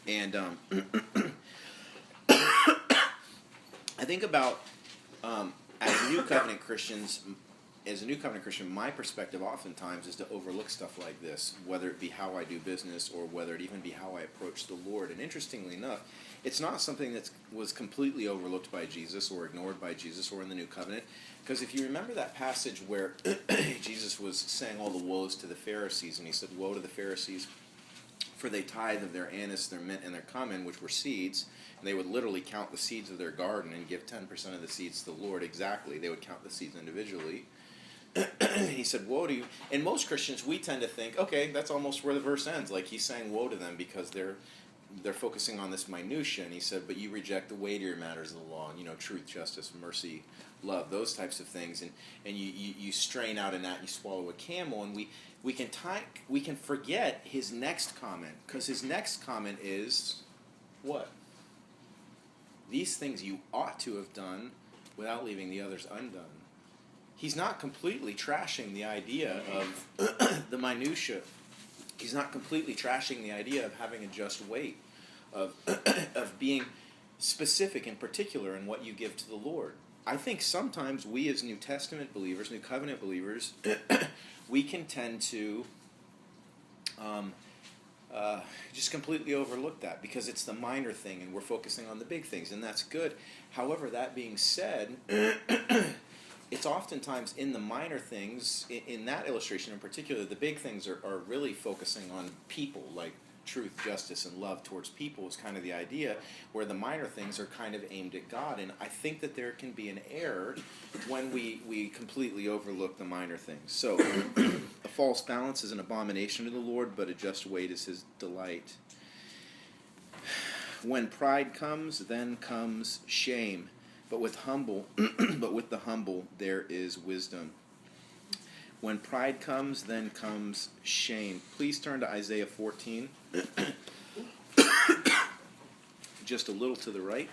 And I think about as a New Covenant Christians, my perspective oftentimes is to overlook stuff like this, whether it be how I do business or whether it even be how I approach the Lord. And interestingly enough, it's not something that was completely overlooked by Jesus or ignored by Jesus or in the New Covenant. Because if you remember that passage where Jesus was saying all the woes to the Pharisees, and he said, "Woe to the Pharisees, for they tithe of their anise, their mint, and their cumin," which were seeds. And they would literally count the seeds of their garden and give 10% of the seeds to the Lord exactly. They would count the seeds individually. He said, "Woe to you." And most Christians, we tend to think, okay, that's almost where the verse ends. Like he's saying woe to them because they're focusing on this minutia. And he said, but you reject the weightier matters of the law, and, truth, justice, mercy, love, those types of things. And you strain out a gnat, you swallow a camel. And we can forget his next comment, because his next comment is what? These things you ought to have done without leaving the others undone. He's not completely trashing the idea of the minutia. He's not completely trashing the idea of having a just weight, of being specific and particular in what you give to the Lord. I think sometimes we as New Testament believers, New Covenant believers, we can tend to just completely overlook that because it's the minor thing and we're focusing on the big things, and that's good. However, that being said, it's oftentimes in the minor things, in that illustration in particular, the big things are really focusing on people, like truth, justice, and love towards people is kind of the idea, where the minor things are kind of aimed at God. And I think that there can be an error when we completely overlook the minor things. So, a false balance is an abomination to the Lord, but a just weight is his delight. When pride comes, then comes shame. But with the humble there is wisdom. When pride comes, then comes shame. Please turn to Isaiah 14. Just a little to the right.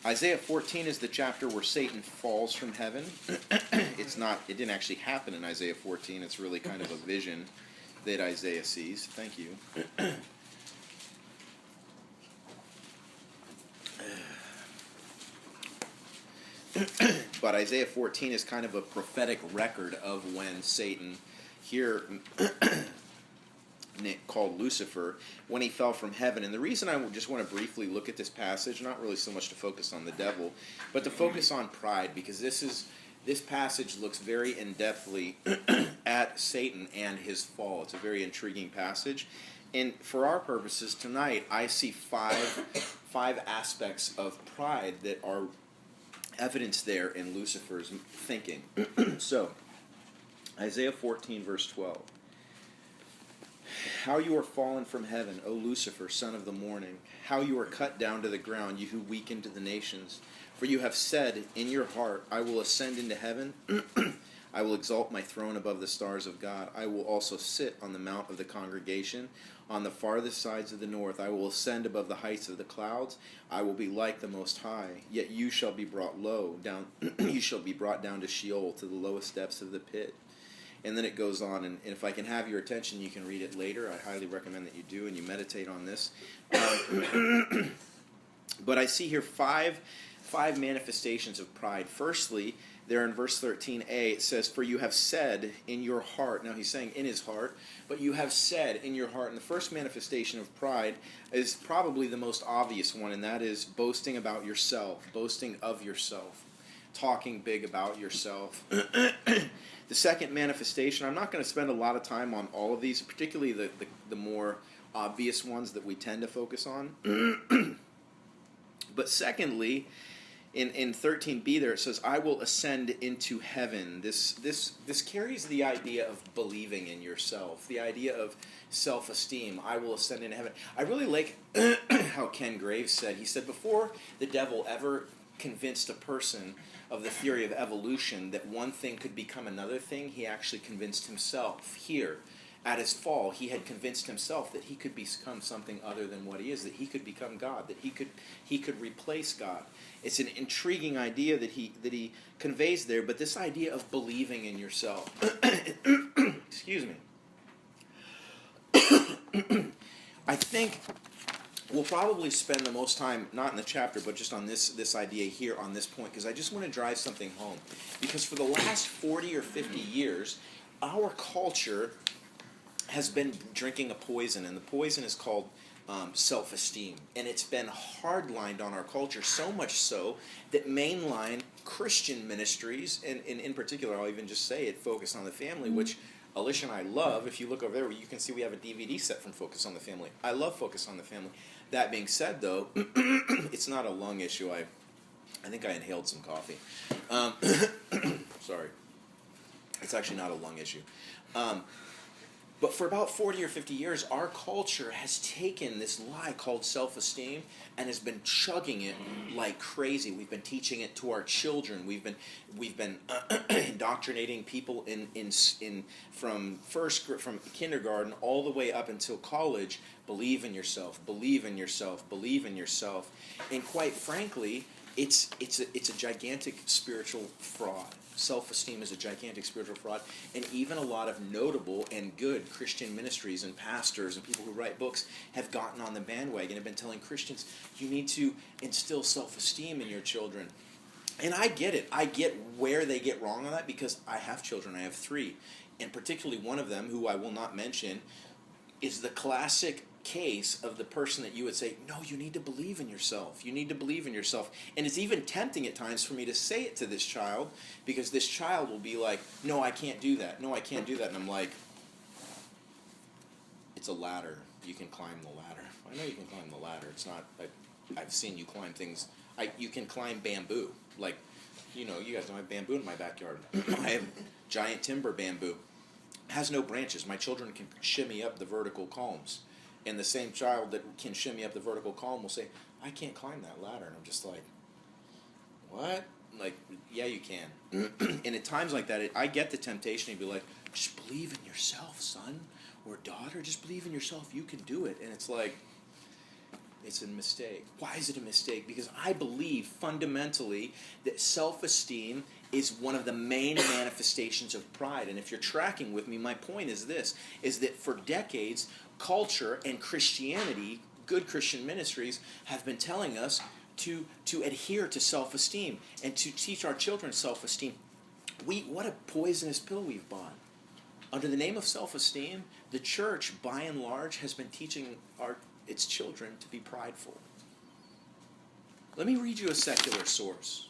Isaiah 14 is the chapter where Satan falls from heaven. It didn't actually happen in Isaiah 14. It's really kind of a vision that Isaiah sees. Thank you. But Isaiah 14 is kind of a prophetic record of when Satan, here called Lucifer, when he fell from heaven. And the reason I just want to briefly look at this passage, not really so much to focus on the devil, but to focus on pride, because this passage looks very in-depthly at Satan and his fall. It's a very intriguing passage. And for our purposes tonight, I see five aspects of pride that are evidence there in Lucifer's thinking. So, Isaiah 14, verse 12. How you are fallen from heaven, O Lucifer, son of the morning. How you are cut down to the ground, you who weakened the nations. For you have said in your heart, I will ascend into heaven. I will exalt my throne above the stars of God. I will also sit on the mount of the congregation, on the farthest sides of the north. I will ascend above the heights of the clouds. I will be like the Most High. Yet you shall be brought low down. You shall be brought down to Sheol, to the lowest depths of the pit. And then it goes on, and if I can have your attention, you can read it later. I highly recommend that you do, and you meditate on this. But I see here five manifestations of pride. Firstly, there in verse 13a, it says, for you have said in your heart. Now he's saying in his heart, but you have said in your heart. And the first manifestation of pride is probably the most obvious one, and that is boasting about yourself, boasting of yourself, talking big about yourself. The second manifestation, I'm not going to spend a lot of time on all of these, particularly the more obvious ones that we tend to focus on. But secondly, in 13b there it says, I will ascend into heaven. This carries the idea of believing in yourself, the idea of self-esteem. I will ascend into heaven. I really like how Ken Graves said, he said, before the devil ever convinced a person of the theory of evolution that one thing could become another thing, he actually convinced himself here. At his fall, he had convinced himself that he could become something other than what he is, that he could become God, that he could replace God. It's an intriguing idea that he conveys there, but this idea of believing in yourself. Excuse me. I think we'll probably spend the most time, not in the chapter, but just on this idea here on this point, because I just want to drive something home. Because for the last 40 or 50 years, our culture has been drinking a poison, and the poison is called self-esteem. And it's been hardlined on our culture, so much so that mainline Christian ministries, and in particular, I'll even just say it, Focus on the Family, which Alicia and I love. If you look over there, you can see we have a DVD set from Focus on the Family. I love Focus on the Family. That being said, though, it's not a lung issue. I think I inhaled some coffee. Sorry. It's actually not a lung issue. But for about 40 or 50 years, our culture has taken this lie called self-esteem and has been chugging it like crazy. We've been teaching it to our children. We've been indoctrinating people from kindergarten all the way up until college. Believe in yourself. Believe in yourself. Believe in yourself. And quite frankly, it's a gigantic spiritual fraud. Self-esteem is a gigantic spiritual fraud, and even a lot of notable and good Christian ministries and pastors and people who write books have gotten on the bandwagon and have been telling Christians, you need to instill self-esteem in your children. And I get it. I get where they get wrong on that, because I have children. I have 3. And particularly one of them, who I will not mention, is the classic case of the person that you would say, no, you need to believe in yourself. You need to believe in yourself. And it's even tempting at times for me to say it to this child, because this child will be like, no, I can't do that. No, I can't do that. And I'm like, it's a ladder. You can climb the ladder. I know you can climb the ladder. It's not, I've seen you climb things. You can climb bamboo. Like, you guys don't have bamboo in my backyard. I have giant timber bamboo. It has no branches. My children can shimmy up the vertical columns. And the same child that can shimmy up the vertical column will say, I can't climb that ladder. And I'm just like, what? Like, yeah, you can. And at times like that, I get the temptation to be like, just believe in yourself, son or daughter. Just believe in yourself. You can do it. And it's like, it's a mistake. Why is it a mistake? Because I believe fundamentally that self-esteem is one of the main manifestations of pride. And if you're tracking with me, my point is this, is that for decades, culture and Christianity, good Christian ministries, have been telling us to adhere to self-esteem and to teach our children self-esteem. What a poisonous pill we've bought. Under the name of self-esteem, the church, by and large, has been teaching its children to be prideful. Let me read you a secular source,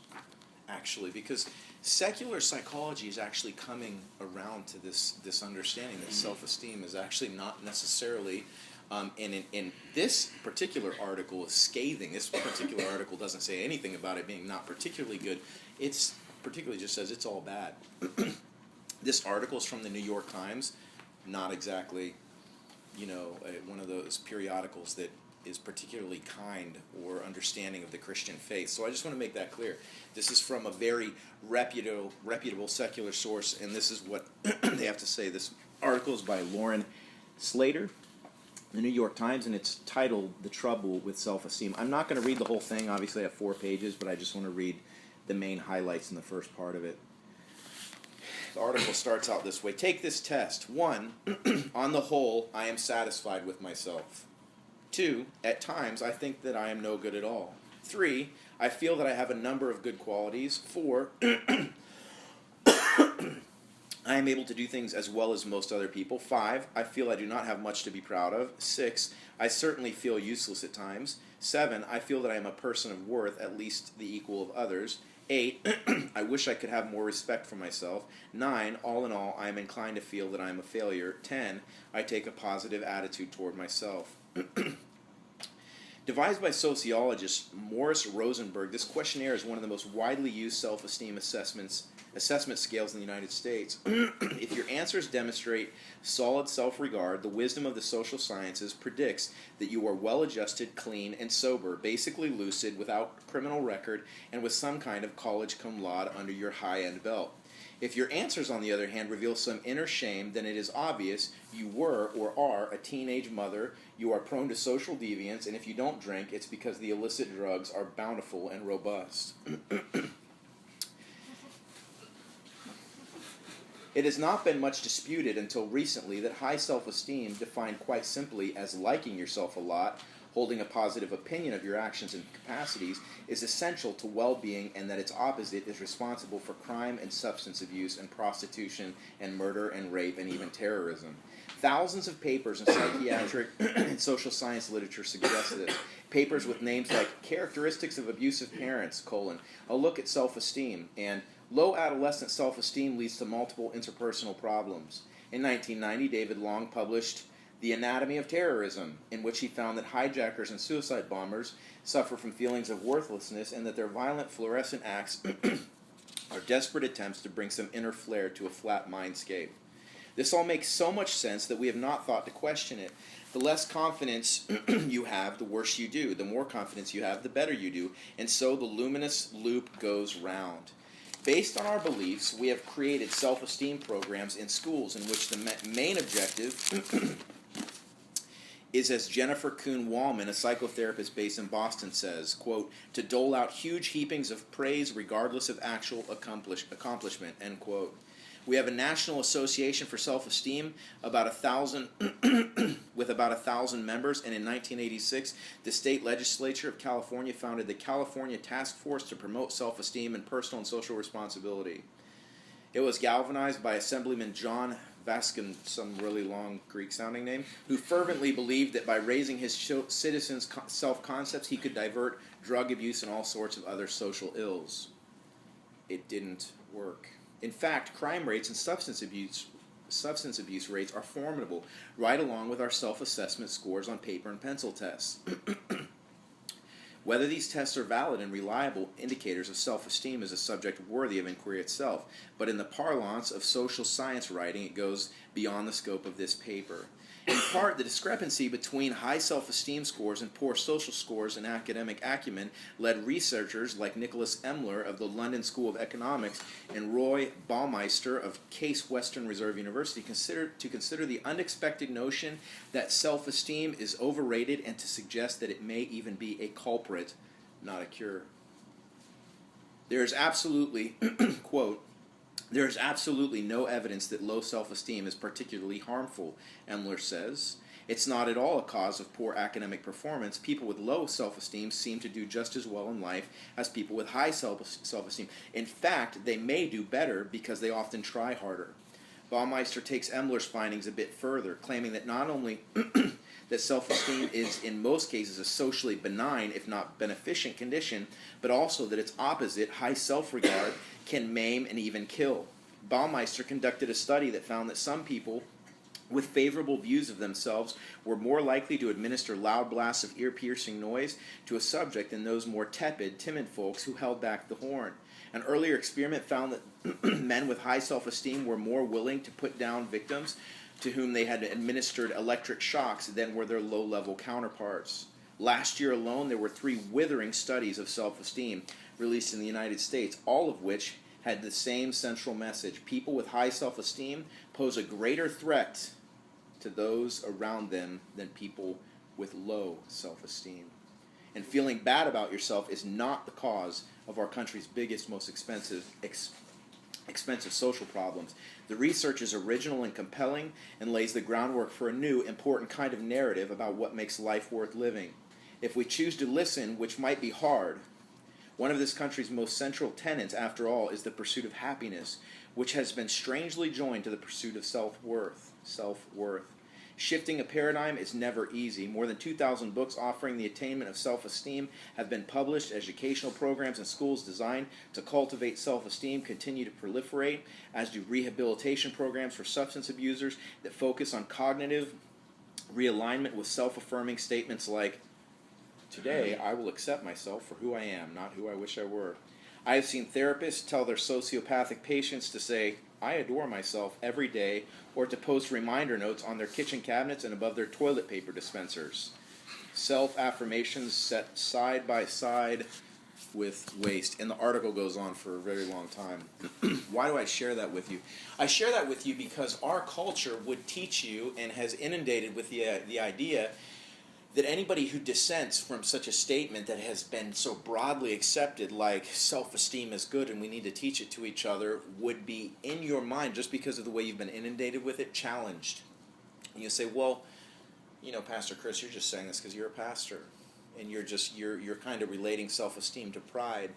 actually, because secular psychology is actually coming around to this understanding that self-esteem is actually not necessarily, and this particular article is scathing. This particular article doesn't say anything about it being not particularly good. It's particularly just says it's all bad. This article is from the New York Times, not exactly, one of those periodicals that is particularly kind or understanding of the Christian faith. So I just want to make that clear. This is from a very reputable secular source, and this is what they have to say. This article is by Lauren Slater, the New York Times, and it's titled "The Trouble with Self-Esteem." I'm not going to read the whole thing. Obviously, I have 4 pages, but I just want to read the main highlights in the first part of it. The article starts out this way. Take this test. 1, on the whole, I am satisfied with myself. 2, at times, I think that I am no good at all. 3, I feel that I have a number of good qualities. 4, I am able to do things as well as most other people. 5, I feel I do not have much to be proud of. 6, I certainly feel useless at times. 7, I feel that I am a person of worth, at least the equal of others. 8, I wish I could have more respect for myself. 9, all in all, I am inclined to feel that I am a failure. 10, I take a positive attitude toward myself. Devised by sociologist Morris Rosenberg, this questionnaire is one of the most widely used self-esteem assessment scales in the United States. If your answers demonstrate solid self-regard, the wisdom of the social sciences predicts that you are well-adjusted, clean, and sober, basically lucid, without criminal record, and with some kind of college cum laude under your high-end belt. If your answers, on the other hand, reveal some inner shame, then it is obvious you were or are a teenage mother, you are prone to social deviance, and if you don't drink, it's because the illicit drugs are bountiful and robust. It has not been much disputed until recently that high self-esteem, defined quite simply as liking yourself a lot, holding a positive opinion of your actions and capacities, is essential to well-being, and that its opposite is responsible for crime and substance abuse and prostitution and murder and rape and even terrorism. Thousands of papers in psychiatric and social science literature suggest this. Papers with names like Characteristics of Abusive Parents, A Look at Self-Esteem, and Low Adolescent Self-Esteem Leads to Multiple Interpersonal Problems. In 1990, David Long published The Anatomy of Terrorism, in which he found that hijackers and suicide bombers suffer from feelings of worthlessness and that their violent fluorescent acts are desperate attempts to bring some inner flair to a flat mindscape. This all makes so much sense that we have not thought to question it. The less confidence you have, the worse you do. The more confidence you have, the better you do. And so the luminous loop goes round. Based on our beliefs, we have created self-esteem programs in schools in which the main objective is, as Jennifer Kuhn-Wallman, a psychotherapist based in Boston, says, quote, to dole out huge heapings of praise regardless of actual accomplishment, end quote. We have a National Association for Self-Esteem with about 1,000 members, and in 1986, the state legislature of California founded the California Task Force to promote self-esteem and personal and social responsibility. It was galvanized by Assemblyman John Vaskin, some really long Greek-sounding name, who fervently believed that by raising his citizens' self-concepts, he could divert drug abuse and all sorts of other social ills. It didn't work. In fact, crime rates and substance abuse rates are formidable, right along with our self-assessment scores on paper and pencil tests. Whether these tests are valid and reliable indicators of self-esteem is a subject worthy of inquiry itself, but in the parlance of social science writing, it goes beyond the scope of this paper. In part, the discrepancy between high self-esteem scores and poor social scores and academic acumen led researchers like Nicholas Emler of the London School of Economics and Roy Baumeister of Case Western Reserve University to consider the unexpected notion that self-esteem is overrated and to suggest that it may even be a culprit, not a cure. There is absolutely, quote, there is absolutely no evidence that low self-esteem is particularly harmful, Emler says. It's not at all a cause of poor academic performance. People with low self-esteem seem to do just as well in life as people with high self-esteem. In fact, they may do better because they often try harder. Baumeister takes Emler's findings a bit further, claiming that not only that self-esteem is in most cases a socially benign, if not beneficent condition, but also that its opposite, high self-regard, can maim and even kill. Baumeister conducted a study that found that some people with favorable views of themselves were more likely to administer loud blasts of ear-piercing noise to a subject than those more tepid, timid folks who held back the horn. An earlier experiment found that men with high self-esteem were more willing to put down victims to whom they had administered electric shocks than were their low-level counterparts. Last year alone, there were 3 withering studies of self-esteem released in the United States, all of which had the same central message. People with high self-esteem pose a greater threat to those around them than people with low self-esteem. And feeling bad about yourself is not the cause of our country's biggest, most expensive social problems. The research is original and compelling and lays the groundwork for a new, important kind of narrative about what makes life worth living. If we choose to listen, which might be hard, one of this country's most central tenets, after all, is the pursuit of happiness, which has been strangely joined to the pursuit of self-worth. Shifting a paradigm is never easy. More than 2,000 books offering the attainment of self-esteem have been published. Educational programs in schools designed to cultivate self-esteem continue to proliferate, as do rehabilitation programs for substance abusers that focus on cognitive realignment with self-affirming statements like, "Today, I will accept myself for who I am, not who I wish I were." I have seen therapists tell their sociopathic patients to say, "I adore myself" every day, or to post reminder notes on their kitchen cabinets and above their toilet paper dispensers. Self-affirmations set side by side with waste. And the article goes on for a very long time. Why do I share that with you? I share that with you because our culture would teach you and has inundated with the idea that anybody who dissents from such a statement that has been so broadly accepted, like self-esteem is good and we need to teach it to each other, would be in your mind, just because of the way you've been inundated with it, challenged. And you say, well, Pastor Chris, you're just saying this because you're a pastor, and you're kind of relating self-esteem to pride,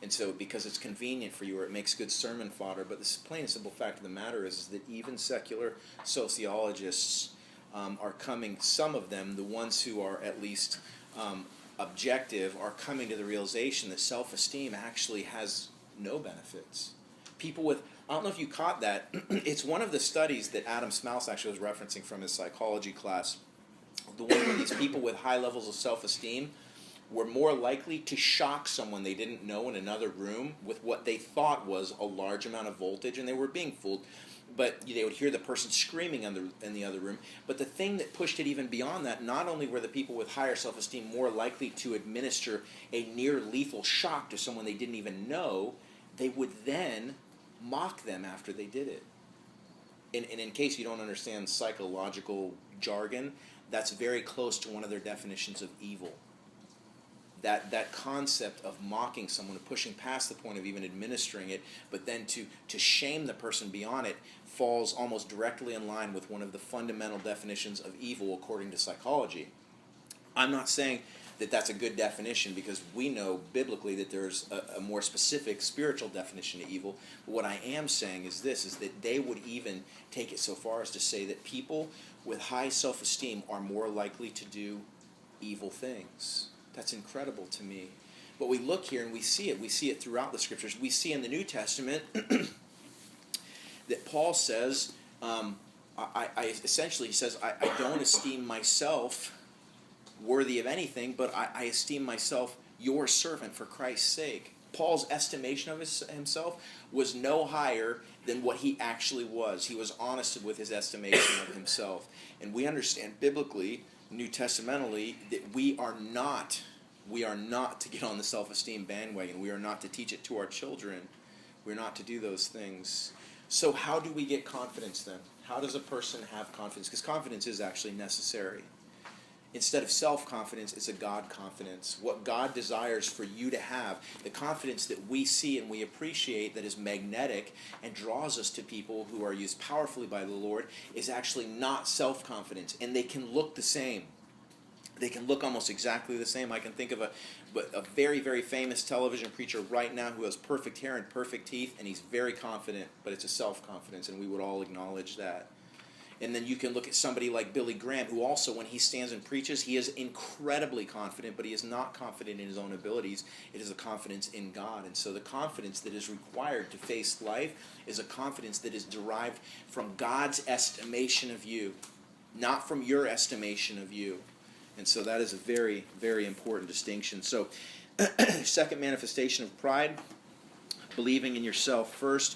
and so because it's convenient for you or it makes good sermon fodder. But the plain and simple fact of the matter is that even secular sociologists are coming, some of them, the ones who are at least objective, are coming to the realization that self-esteem actually has no benefits. People with, I don't know if you caught that, it's one of the studies that Adam Smouse actually was referencing from his psychology class, the one where these people with high levels of self-esteem were more likely to shock someone they didn't know in another room with what they thought was a large amount of voltage, and they were being fooled. But they would hear the person screaming in the other room. But the thing that pushed it even beyond that, not only were the people with higher self-esteem more likely to administer a near-lethal shock to someone they didn't even know, they would then mock them after they did it. And in case you don't understand psychological jargon, that's very close to one of their definitions of evil. That concept of mocking someone, of pushing past the point of even administering it, but then to shame the person beyond it, falls almost directly in line with one of the fundamental definitions of evil according to psychology. I'm not saying that that's a good definition, because we know biblically that there's a more specific spiritual definition of evil. But what I am saying is this, is that they would even take it so far as to say that people with high self-esteem are more likely to do evil things. That's incredible to me. But we look here and we see it. We see it throughout the Scriptures. We see in the New Testament that Paul says, essentially he says, I don't esteem myself worthy of anything, but I esteem myself your servant for Christ's sake. Paul's estimation of himself was no higher than what he actually was. He was honest with his estimation of himself. And we understand biblically, New Testamentally, that we are not to get on the self-esteem bandwagon. We are not to teach it to our children. We're not to do those things. So how do we get confidence then? How does a person have confidence? Because confidence is actually necessary. Instead of self-confidence, it's a God confidence. What God desires for you to have, the confidence that we see and we appreciate that is magnetic and draws us to people who are used powerfully by the Lord, is actually not self-confidence. And they can look the same. They can look almost exactly the same. I can think of a very, very famous television preacher right now who has perfect hair and perfect teeth, and he's very confident, but it's a self-confidence, and we would all acknowledge that. And then you can look at somebody like Billy Graham, who also, when he stands and preaches, he is incredibly confident, but he is not confident in his own abilities. It is a confidence in God. And so the confidence that is required to face life is a confidence that is derived from God's estimation of you, not from your estimation of you. And so that is a very, very important distinction. So, second manifestation of pride, believing in yourself first,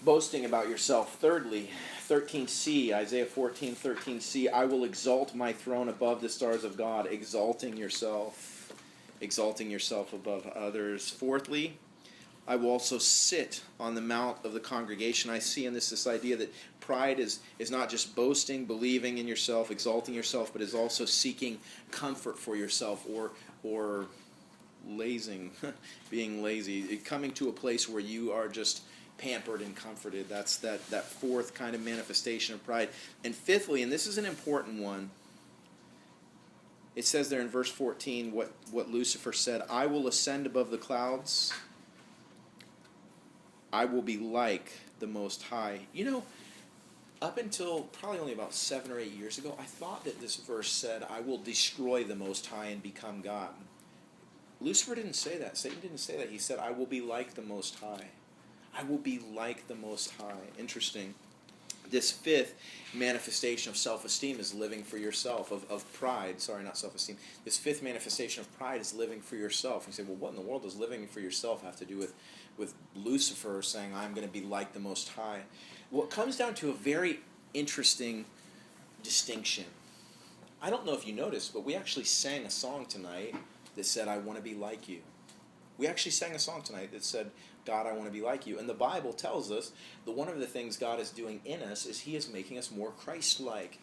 boasting about yourself thirdly. 13c, Isaiah 14:13c, I will exalt my throne above the stars of God, exalting yourself above others. Fourthly, I will also sit on the mount of the congregation. I see in this idea that pride is not just boasting, believing in yourself, exalting yourself, but is also seeking comfort for yourself, or being lazy, coming to a place where you are just pampered and comforted. That's that fourth kind of manifestation of pride. And fifthly, and this is an important one, it says there in verse 14 what Lucifer said, I will ascend above the clouds. I will be like the Most High. Up until probably only about 7 or 8 years ago, I thought that this verse said, I will destroy the Most High and become God. Lucifer didn't say that. Satan didn't say that. He said, I will be like the Most High. I will be like the Most High. Interesting. This fifth manifestation of self-esteem is living for yourself, of pride. Sorry, not self-esteem. This fifth manifestation of pride is living for yourself. You say, well, what in the world does living for yourself have to do with Lucifer saying, I'm going to be like the Most High? Well, it comes down to a very interesting distinction. I don't know if you noticed, but we actually sang a song tonight that said, I want to be like you. We actually sang a song tonight that said, God, I want to be like you. And the Bible tells us that one of the things God is doing in us is He is making us more Christ-like.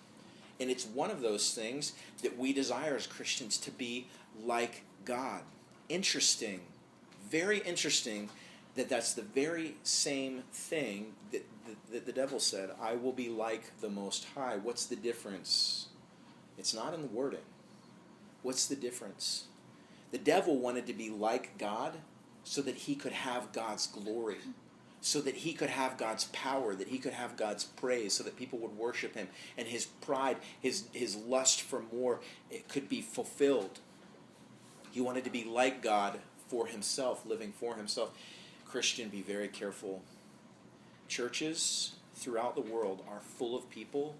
And it's one of those things that we desire as Christians, to be like God. Interesting, very interesting, that's the very same thing that the devil said, I will be like the Most High. What's the difference? It's not in the wording. What's the difference? The devil wanted to be like God so that he could have God's glory, so that he could have God's power, that he could have God's praise, so that people would worship him, and his pride, his lust for more, it could be fulfilled. He wanted to be like God for himself, living for himself. Christian, be very careful. Churches throughout the world are full of people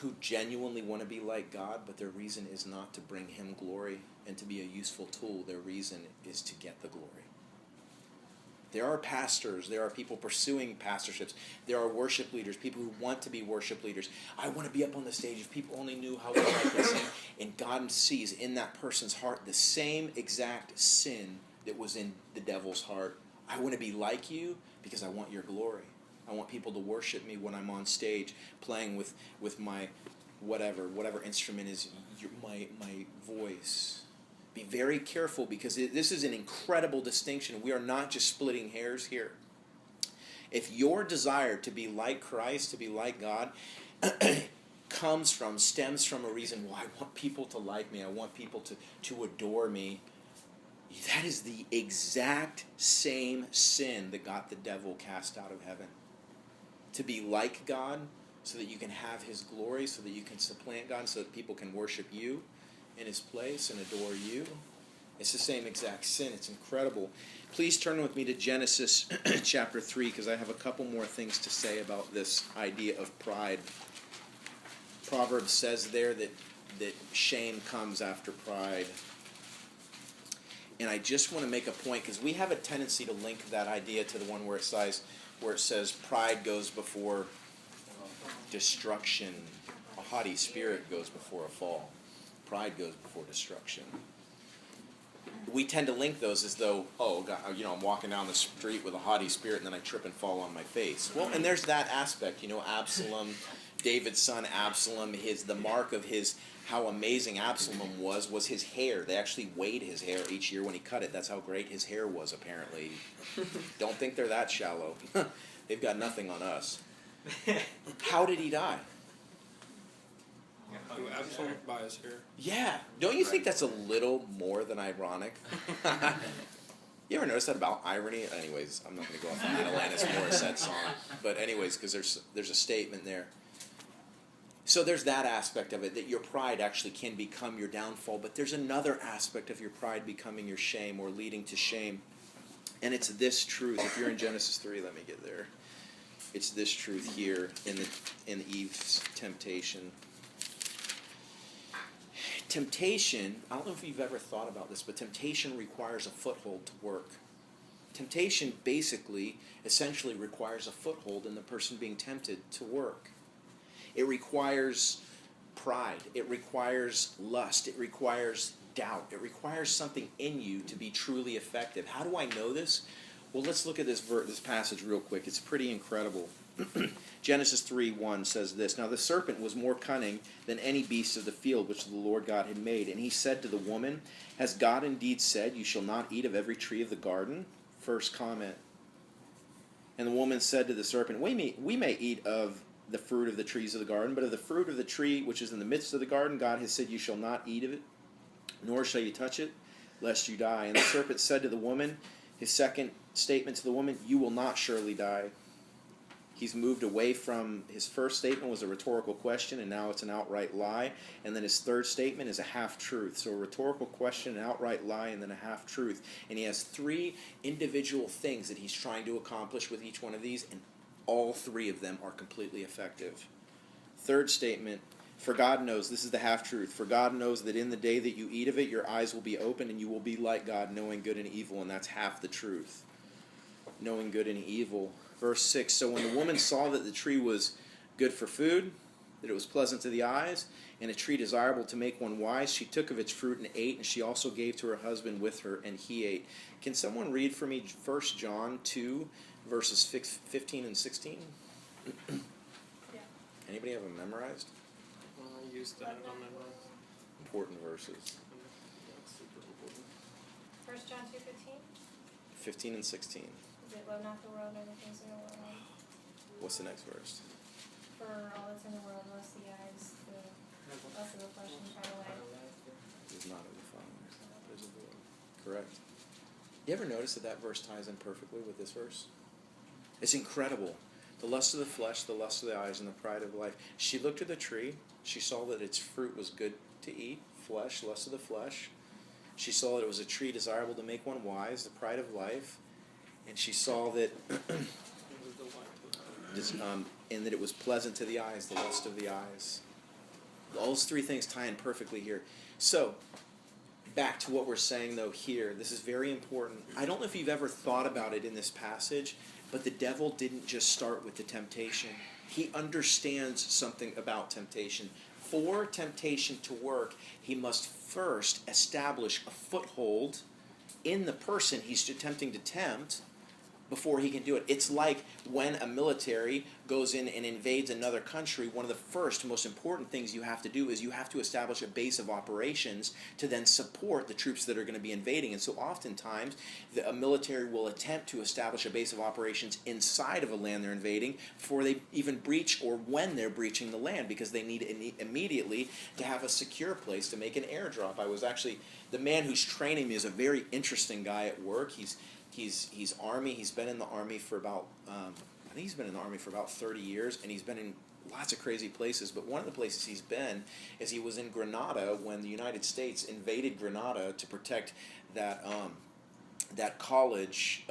who genuinely want to be like God, but their reason is not to bring him glory and to be a useful tool. Their reason is to get the glory. There are pastors, there are people pursuing pastorships, there are worship leaders, people who want to be worship leaders. I want to be up on the stage. If people only knew how well I could sing. And God sees in that person's heart the same exact sin that was in the devil's heart. I want to be like you because I want your glory. I want people to worship me when I'm on stage playing with my whatever instrument is my voice. Be very careful, because this is an incredible distinction. We are not just splitting hairs here. If your desire to be like Christ, to be like God, stems from a reason, well, I want people to like me, I want people to adore me, that is the exact same sin that got the devil cast out of heaven. To be like God so that you can have his glory, so that you can supplant God, so that people can worship you in his place and adore you. It's the same exact sin. It's incredible. Please turn with me to Genesis chapter 3, because I have a couple more things to say about this idea of pride. Proverbs says there that shame comes after pride. And I just want to make a point, because we have a tendency to link that idea to the one where it says pride goes before destruction. A haughty spirit goes before a fall. Pride goes before destruction. We tend to link those as though, oh, God, I'm walking down the street with a haughty spirit and then I trip and fall on my face. Well, and there's that aspect. Absalom, David's son Absalom, the mark of how amazing Absalom was his hair. They actually weighed his hair each year when he cut it. That's how great his hair was, apparently. Don't think they're that shallow. They've got nothing on us. How did he die? Absalom by his hair. Yeah. Don't you think that's a little more than ironic? You ever notice that about irony? Anyways, I'm not going to go off on that Alanis Morissette song. But anyways, because there's a statement there. So there's that aspect of it, that your pride actually can become your downfall. But there's another aspect of your pride becoming your shame, or leading to shame. And it's this truth. If you're in Genesis 3, let me get there. It's this truth here in Eve's temptation. Temptation, I don't know if you've ever thought about this, but temptation requires a foothold to work. Temptation essentially requires a foothold in the person being tempted to work. It requires pride. It requires lust. It requires doubt. It requires something in you to be truly effective. How do I know this? Well, let's look at this passage real quick. It's pretty incredible. Genesis 3:1 says this, Now the serpent was more cunning than any beast of the field which the Lord God had made. And he said to the woman, Has God indeed said, You shall not eat of every tree of the garden? First comment. And the woman said to the serpent, We may eat of the fruit of the trees of the garden, but of the fruit of the tree which is in the midst of the garden, God has said, You shall not eat of it, nor shall you touch it, lest you die. And the serpent said to the woman, his second statement to the woman, You will not surely die. He's moved away from his first statement was a rhetorical question, and now it's an outright lie. And then his third statement is a half-truth. So a rhetorical question, an outright lie, and then a half-truth. And he has three individual things that he's trying to accomplish with each one of these, and all three of them are completely effective. Third statement, for God knows, this is the half-truth, for God knows that in the day that you eat of it, your eyes will be opened, and you will be like God, knowing good and evil, and that's half the truth. Knowing good and evil. Verse 6, So when the woman saw that the tree was good for food, that it was pleasant to the eyes, and a tree desirable to make one wise, she took of its fruit and ate, and she also gave to her husband with her, and he ate. Can someone read for me 1 John 2, verses 15 and 16? Yeah. Anybody have them memorized? I used that on my mind. Important verses. That's super important. 1 John 2:15. 15 and 16. Is it love not the world, nor the things in the world? What's the next verse? For all that's in the world, lust of the eyes, the lust of the flesh, and the pride of life. Is not of the Father. Is of the Lord. Correct. You ever notice that that verse ties in perfectly with this verse? It's incredible. The lust of the flesh, the lust of the eyes, and the pride of life. She looked at the tree. She saw that its fruit was good to eat. Flesh, lust of the flesh. She saw that it was a tree desirable to make one wise, the pride of life. And she saw that and that it was pleasant to the eyes, the lust of the eyes. All those three things tie in perfectly here. So, back to what we're saying, though, here. This is very important. I don't know if you've ever thought about it in this passage, but the devil didn't just start with the temptation. He understands something about temptation. For temptation to work, he must first establish a foothold in the person he's attempting to tempt before he can do it. It's like when a military goes in and invades another country, one of the first most important things you have to do is you have to establish a base of operations to then support the troops that are going to be invading. And so oftentimes a military will attempt to establish a base of operations inside of a land they're invading before they even breach or when they're breaching the land, because they need immediately to have a secure place to make an airdrop. The man who's training me is a very interesting guy at work. He's Army. He's been in the Army for about, I think he's been in the Army for about 30 years, and he's been in lots of crazy places. But one of the places he's been is he was in Grenada when the United States invaded Grenada to protect that college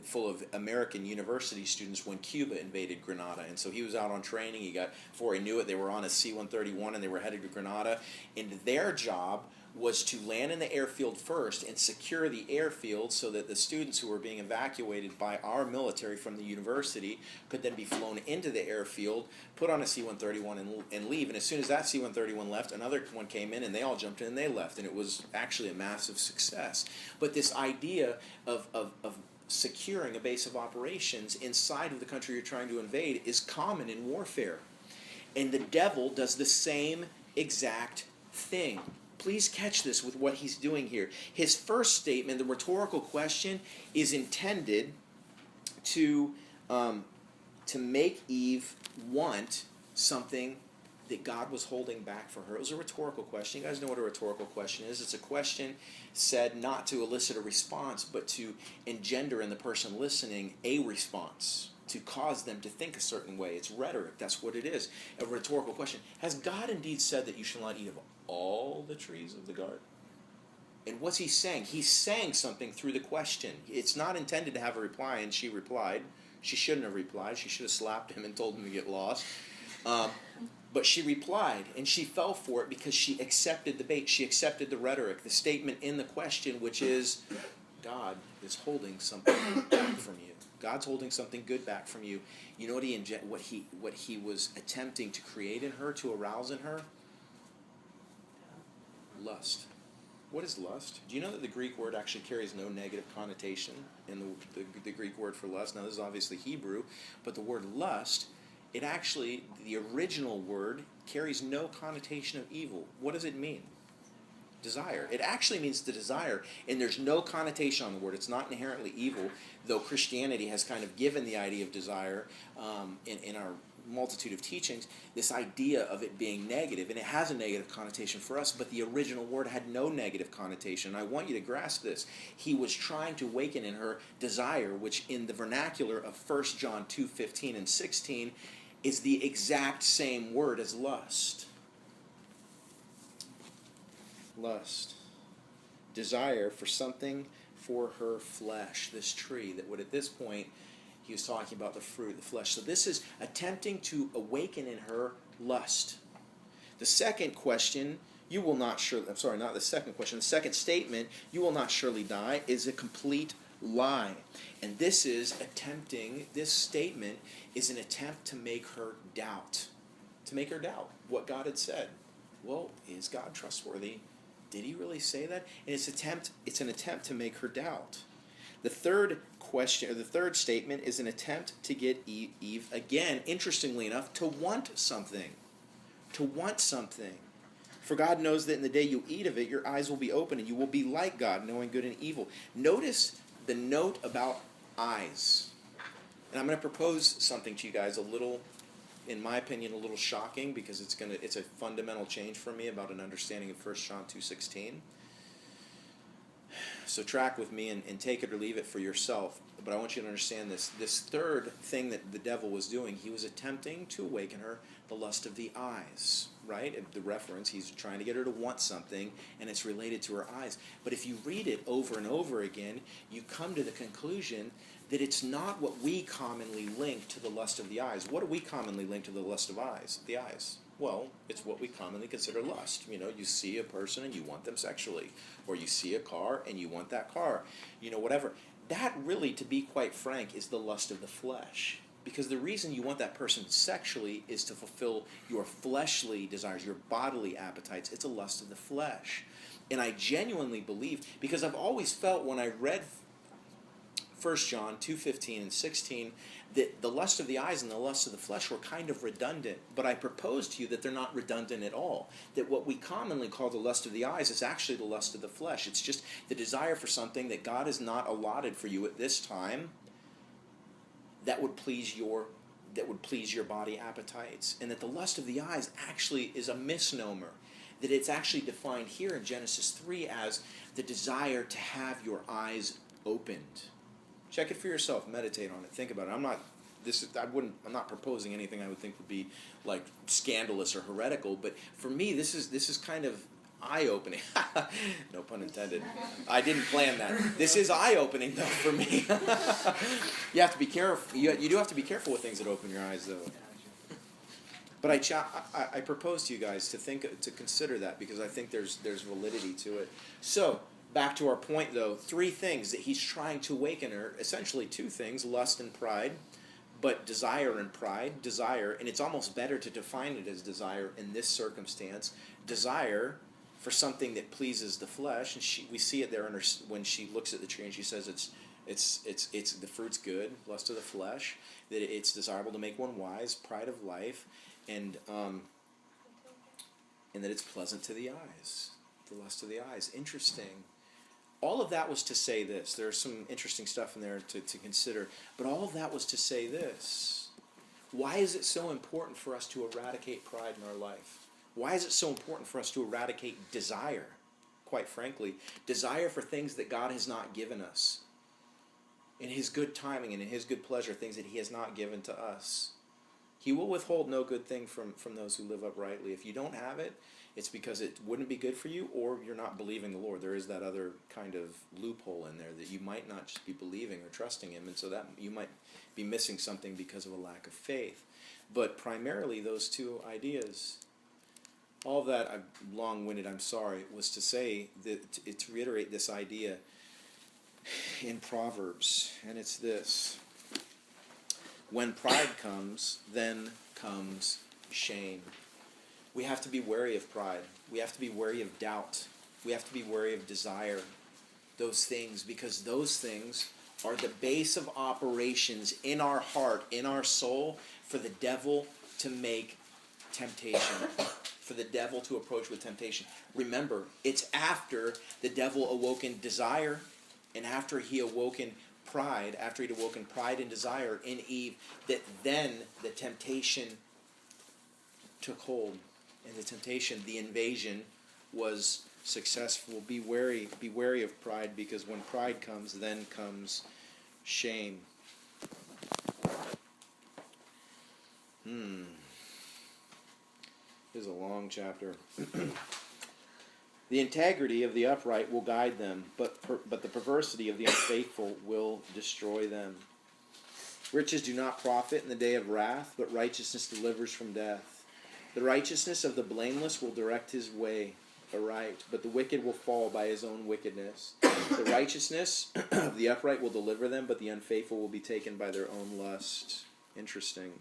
full of American university students when Cuba invaded Grenada. And so he was out on training. Before he knew it, they were on a C-131 and they were headed to Grenada. And their job was to land in the airfield first and secure the airfield so that the students who were being evacuated by our military from the university could then be flown into the airfield, put on a C-131 and leave. And as soon as that C-131 left, another one came in and they all jumped in and they left. And it was actually a massive success. But this idea of securing a base of operations inside of the country you're trying to invade is common in warfare. And the devil does the same exact thing. Please catch this with what he's doing here. His first statement, the rhetorical question, is intended to make Eve want something that God was holding back for her. It was a rhetorical question. You guys know what a rhetorical question is. It's a question said not to elicit a response, but to engender in the person listening a response, to cause them to think a certain way. It's rhetoric. That's what it is. A rhetorical question. Has God indeed said that you shall not eat of all the trees of the garden? And what's he saying? He's saying something through the question. It's not intended to have a reply, and she replied. She shouldn't have replied. She should have slapped him and told him to get lost. But she replied, and she fell for it because she accepted the bait. She accepted the rhetoric, the statement in the question, which is, God is holding something back from you. God's holding something good back from you. You know what he was attempting to create in her, to arouse in her? Lust. What is lust? Do you know that the Greek word actually carries no negative connotation in the Greek word for lust? Now, this is obviously Hebrew, but the word lust, the original word carries no connotation of evil. What does it mean? Desire. It actually means to desire, and there's no connotation on the word. It's not inherently evil, though Christianity has kind of given the idea of desire in our multitude of teachings, this idea of it being negative, and it has a negative connotation for us, but the original word had no negative connotation. I want you to grasp this. He was trying to awaken in her desire, which in the vernacular of 1 John 2:15 and 16 is the exact same word as lust. Lust. Desire for something for her flesh, this tree that would at this point, he was talking about the fruit, the flesh. So this is attempting to awaken in her lust. The second question, you will not surely, not the second question, the second statement, you will not surely die, is a complete lie. And this statement is an attempt to make her doubt. To make her doubt what God had said. Well, is God trustworthy? Did he really say that? And it's an attempt to make her doubt. The third statement is an attempt to get Eve, again, interestingly enough, to want something. to want something. For God knows that in the day you eat of it, your eyes will be open, and you will be like God, knowing good and evil. Notice the note about eyes. And I'm going to propose something to you guys a little, in my opinion, a little shocking, because it's a fundamental change for me about an understanding of 1 John 2:16. So track with me and take it or leave it for yourself. But I want you to understand this. This third thing that the devil was doing, he was attempting to awaken her the lust of the eyes, right? The reference, he's trying to get her to want something, and it's related to her eyes. But if you read it over and over again, you come to the conclusion that it's not what we commonly link to the lust of the eyes. What do we commonly link to the lust of the eyes? Well, it's what we commonly consider lust. You know, you see a person and you want them sexually, or you see a car and you want that car, you know, whatever. That really, to be quite frank, is the lust of the flesh. Because the reason you want that person sexually is to fulfill your fleshly desires, your bodily appetites. It's a lust of the flesh. And I genuinely believe, because I've always felt when I read 1 John 2:15 and 16, that the lust of the eyes and the lust of the flesh were kind of redundant. But I propose to you that they're not redundant at all. That what we commonly call the lust of the eyes is actually the lust of the flesh. It's just the desire for something that God has not allotted for you at this time that would please your body appetites. And that the lust of the eyes actually is a misnomer. That it's actually defined here in Genesis 3 as the desire to have your eyes opened. Check it for yourself. Meditate on it. Think about it. I'm not proposing anything I would think would be like scandalous or heretical. But for me, this is kind of eye-opening. No pun intended. I didn't plan that. This is eye-opening though for me. You have to be careful. You do have to be careful with things that open your eyes though. But I propose to you guys to consider that, because I think there's validity to it. So. Back to our point, though, 3 things that he's trying to awaken her, essentially 2 things, lust and pride, but desire and pride. Desire, and it's almost better to define it as desire in this circumstance. Desire for something that pleases the flesh, and we see it there when she looks at the tree and she says it's the fruit's good, lust of the flesh, that it's desirable to make one wise, pride of life, and that it's pleasant to the eyes, the lust of the eyes. Interesting. All of that was to say this. There's some interesting stuff in there to consider. But all of that was to say this. Why is it so important for us to eradicate pride in our life? Why is it so important for us to eradicate desire? Quite frankly, desire for things that God has not given us. In His good timing and in His good pleasure, things that He has not given to us. He will withhold no good thing from those who live uprightly. If you don't have it, it's because it wouldn't be good for you, or you're not believing the Lord. There is that other kind of loophole in there that you might not just be believing or trusting Him, and so that you might be missing something because of a lack of faith. But primarily those 2 ideas, all of that, I'm long-winded, I'm sorry, was to say, that to reiterate this idea in Proverbs, and it's this. When pride comes, then comes shame. We have to be wary of pride. We have to be wary of doubt. We have to be wary of desire. Those things, because those things are the base of operations in our heart, in our soul, for the devil to make temptation, for the devil to approach with temptation. Remember, it's after the devil awoken desire, and after he awoken pride, after he'd awoken pride and desire in Eve, that then the temptation took hold. And the temptation, the invasion, was successful. Be wary of pride, because when pride comes, then comes shame. This is a long chapter. The integrity of the upright will guide them, but the perversity of the unfaithful will destroy them. Riches do not profit in the day of wrath, but righteousness delivers from death. The righteousness of the blameless will direct his way aright, but the wicked will fall by his own wickedness. The righteousness of the upright will deliver them, but the unfaithful will be taken by their own lust. Interesting.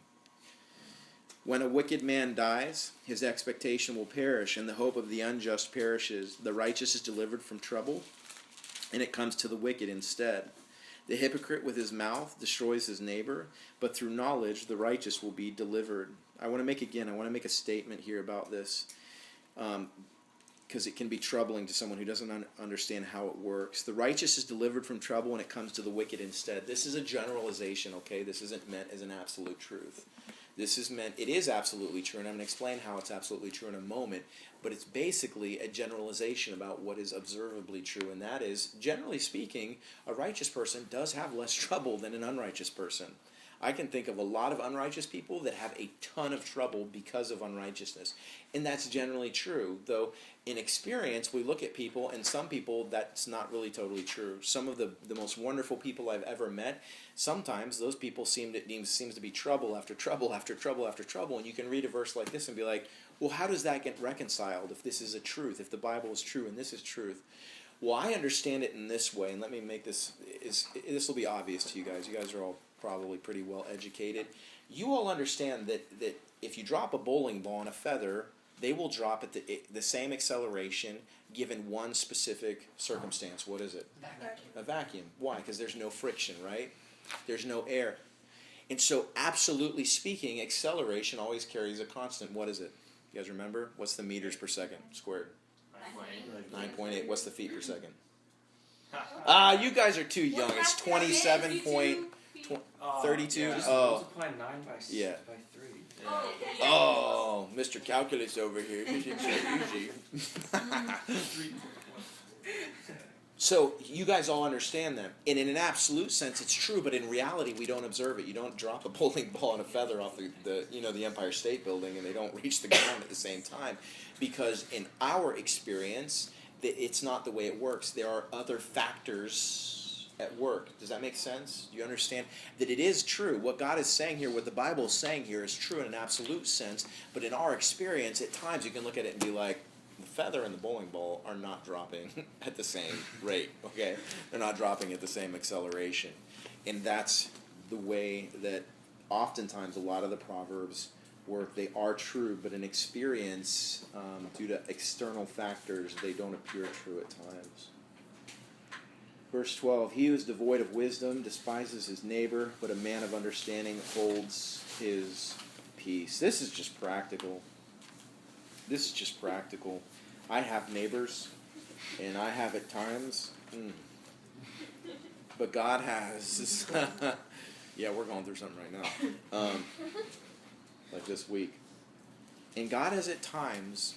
When a wicked man dies, his expectation will perish, and the hope of the unjust perishes. The righteous is delivered from trouble, and it comes to the wicked instead. The hypocrite with his mouth destroys his neighbor, but through knowledge the righteous will be delivered. I want to make a statement here about this, because it can be troubling to someone who doesn't understand how it works. The righteous is delivered from trouble when it comes to the wicked instead. This is a generalization, okay? This isn't meant as an absolute truth. This is meant, it is absolutely true, and I'm going to explain how it's absolutely true in a moment, but it's basically a generalization about what is observably true, and that is, generally speaking, a righteous person does have less trouble than an unrighteous person. I can think of a lot of unrighteous people that have a ton of trouble because of unrighteousness. And that's generally true. Though in experience, we look at people, and some people, that's not really totally true. Some of the most wonderful people I've ever met, sometimes those people seems to be trouble after trouble after trouble after trouble. And you can read a verse like this and be like, well, how does that get reconciled if this is a truth, if the Bible is true and this is truth? Well, I understand it in this way, and let me make this, this will be obvious to you guys. You guys are all probably pretty well educated. You all understand that if you drop a bowling ball on a feather, they will drop at the same acceleration given one specific circumstance. What is it? A vacuum. Why? Because there's no friction, right? There's no air. And so, absolutely speaking, acceleration always carries a constant. What is it? You guys remember? What's the meters per second squared? 9.8. What's the feet per second? You guys are too young. It's 27.32. Yeah. Oh, Multiply 9 by 6 yeah. by 3. Oh, Mr. Calculus over here. This is so easy. So you guys all understand that, and in an absolute sense, it's true. But in reality, we don't observe it. You don't drop a bowling ball and a feather off the Empire State Building, and they don't reach the ground at the same time, because in our experience, it's not the way it works. There are other factors at work. Does that make sense? Do you understand that it is true? What God is saying here, what the Bible is saying here, is true in an absolute sense. But in our experience, at times you can look at it and be like, the feather and the bowling ball are not dropping at the same rate, okay? They're not dropping at the same acceleration. And that's the way that oftentimes a lot of the Proverbs work. They are true, but in experience, due to external factors, they don't appear true at times. Verse 12, he who is devoid of wisdom despises his neighbor, but a man of understanding holds his peace. This is just practical. This is just practical. I have neighbors, and I have at times, but God has. Yeah, we're going through something right now, like this week. And God has at times,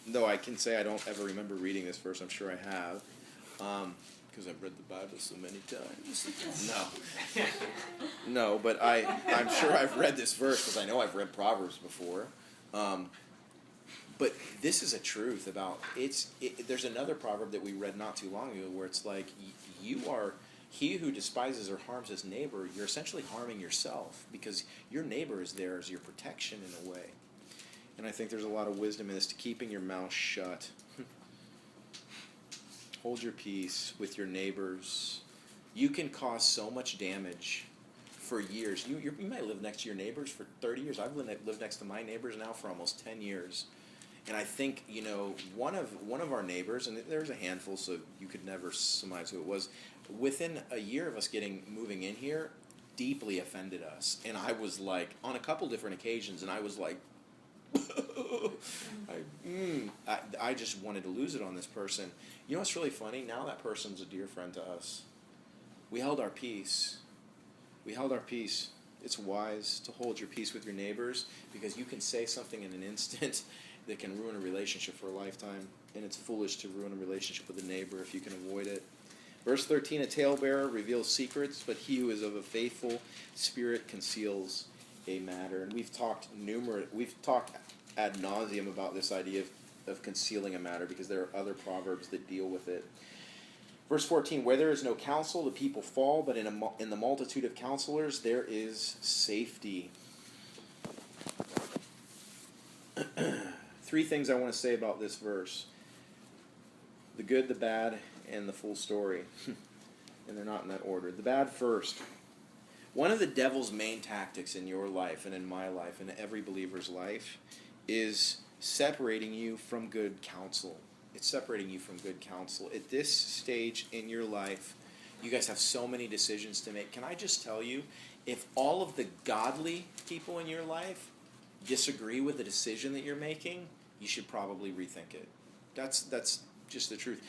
though I can say I don't ever remember reading this verse, I'm sure I have, because I've read the Bible so many times. No, but I'm sure I've read this verse because I know I've read Proverbs before. But this is a truth about there's another proverb that we read not too long ago where it's like, he who despises or harms his neighbor, you're essentially harming yourself, because your neighbor is there as your protection in a way. And I think there's a lot of wisdom in this, to keeping your mouth shut. Hold your peace with your neighbors. You can cause so much damage for years. You might live next to your neighbors for 30 years. I've lived next to my neighbors now for almost 10 years. And I think, one of our neighbors, and there was a handful, so you could never surmise who it was, within a year of us moving in here, deeply offended us. And I was like, on a couple different occasions, and I was like, I just wanted to lose it on this person. You know what's really funny? Now that person's a dear friend to us. We held our peace. It's wise to hold your peace with your neighbors, because you can say something in an instant that can ruin a relationship for a lifetime, and it's foolish to ruin a relationship with a neighbor if you can avoid it. Verse 13, a talebearer reveals secrets, but he who is of a faithful spirit conceals a matter. And we've talked ad nauseum about this idea of concealing a matter, because there are other proverbs that deal with it. Verse 14, where there is no counsel, the people fall, but in the multitude of counselors there is safety. 3 things I want to say about this verse: the good, the bad, and the full story. And they're not in that order. The bad first. One of the devil's main tactics in your life and in my life and every believer's life is separating you from good counsel. It's separating you from good counsel. At this stage in your life, you guys have so many decisions to make. Can I just tell you, if all of the godly people in your life disagree with the decision that you're making, you should probably rethink it. That's just the truth.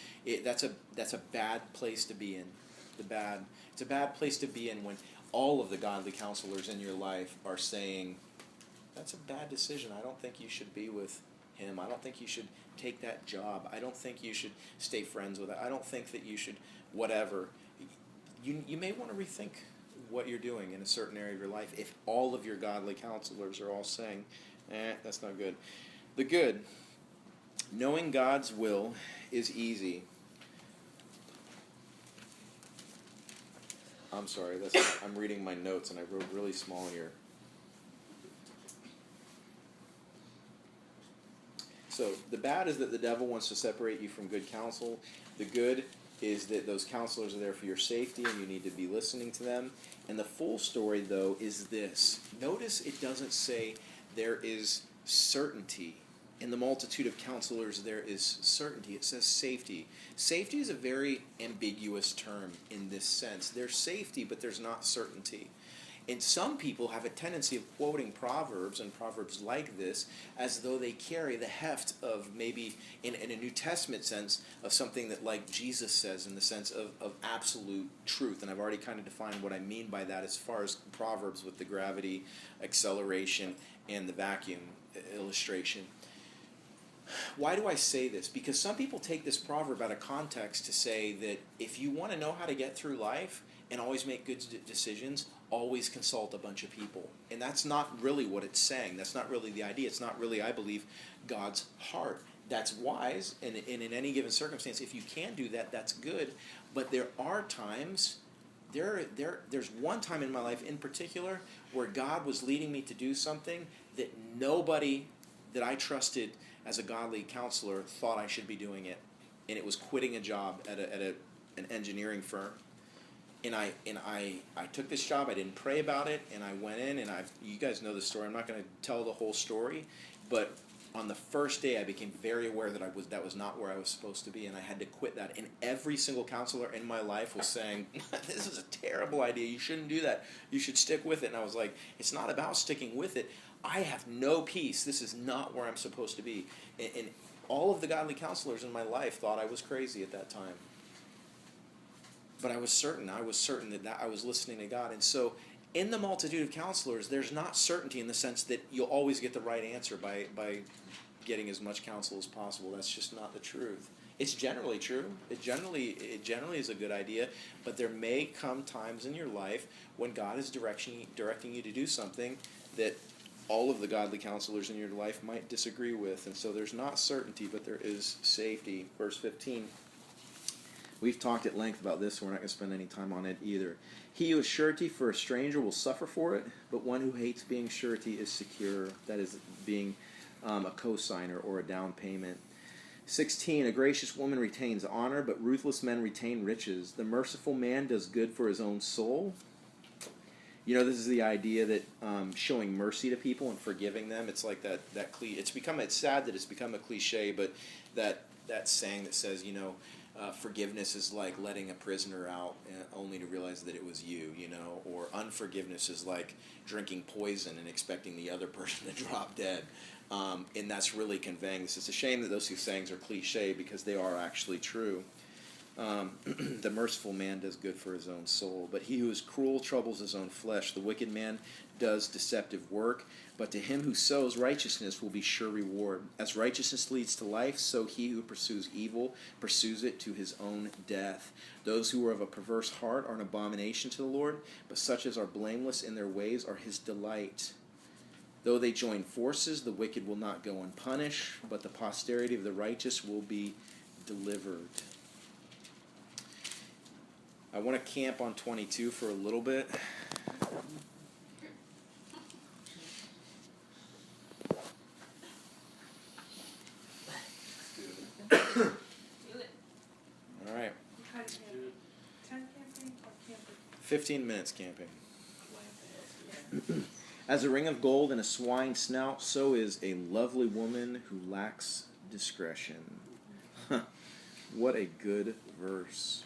That's a bad place to be in. It's a bad place to be in when all of the godly counselors in your life are saying, that's a bad decision. I don't think you should be with him. I don't think you should take that job. I don't think you should stay friends with it. I don't think that you should whatever. You may want to rethink what you're doing in a certain area of your life if all of your godly counselors are all saying, that's not good. The good. Knowing God's will is easy. I'm sorry, I'm reading my notes and I wrote really small here. So the bad is that the devil wants to separate you from good counsel. The good is that those counselors are there for your safety and you need to be listening to them. And the full story, though, is this. Notice it doesn't say there is certainty. In the multitude of counselors, there is certainty. It says safety. Safety is a very ambiguous term in this sense. There's safety, but there's not certainty. And some people have a tendency of quoting Proverbs, and Proverbs like this, as though they carry the heft of maybe, in a New Testament sense, of something that like Jesus says in the sense of absolute truth. And I've already kind of defined what I mean by that as far as Proverbs with the gravity, acceleration, and the vacuum illustration. Why do I say this? Because some people take this proverb out of context to say that if you want to know how to get through life and always make good decisions, always consult a bunch of people. And that's not really what it's saying. That's not really the idea. It's not really, I believe, God's heart. That's wise, and in any given circumstance, if you can do that, that's good. But there are times, there's one time in my life in particular where God was leading me to do something that nobody that I trusted as a godly counselor thought I should be doing it, and it was quitting a job at an engineering firm. And I took this job. I didn't pray about it, and I went in, and you guys know the story. I'm not going to tell the whole story, but on the first day, I became very aware that that was not where I was supposed to be, and I had to quit that. And every single counselor in my life was saying, "This is a terrible idea. You shouldn't do that. You should stick with it." And I was like, "It's not about sticking with it. I have no peace. This is not where I'm supposed to be." And all of the godly counselors in my life thought I was crazy at that time. But I was certain that I was listening to God. And so in the multitude of counselors, there's not certainty in the sense that you'll always get the right answer by getting as much counsel as possible. That's just not the truth. It's generally true. It generally is a good idea, but there may come times in your life when God is directing you to do something that all of the godly counselors in your life might disagree with. And so there's not certainty, but there is safety. Verse 15. We've talked at length about this, so we're not going to spend any time on it either. He who is surety for a stranger will suffer for it, but one who hates being surety is secure. That is being a cosigner or a down payment. 16, a gracious woman retains honor, but ruthless men retain riches. The merciful man does good for his own soul. You know, this is the idea that showing mercy to people and forgiving them. It's like that it's sad that it's become a cliche, but that saying that says, forgiveness is like letting a prisoner out only to realize that it was you, or unforgiveness is like drinking poison and expecting the other person to drop dead. And that's really conveying this. It's a shame that those two sayings are cliche because they are actually true. The merciful man does good for his own soul, but he who is cruel troubles his own flesh. The wicked man does deceptive work, but to him who sows righteousness will be sure reward. As righteousness leads to life, so he who pursues evil pursues it to his own death. Those who are of a perverse heart are an abomination to the Lord, but such as are blameless in their ways are his delight. Though they join forces, the wicked will not go unpunished, but the posterity of the righteous will be delivered. I want to camp on 22 for a little bit. Do it. All right. 10 camping or camping? 15 minutes camping. As a ring of gold in a swine's snout, so is a lovely woman who lacks discretion. What a good verse.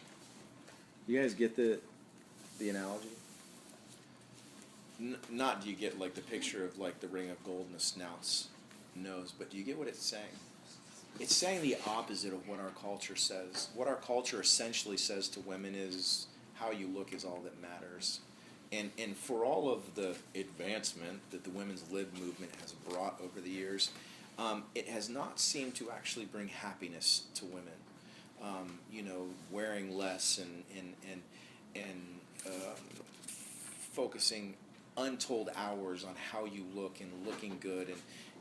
You guys get the analogy? not do you get like the picture of like the ring of gold and the snout's nose, but do you get what it's saying? It's saying the opposite of what our culture says. What our culture essentially says to women is how you look is all that matters. And for all of the advancement that the women's lib movement has brought over the years, it has not seemed to actually bring happiness to women. Wearing less and focusing untold hours on how you look and looking good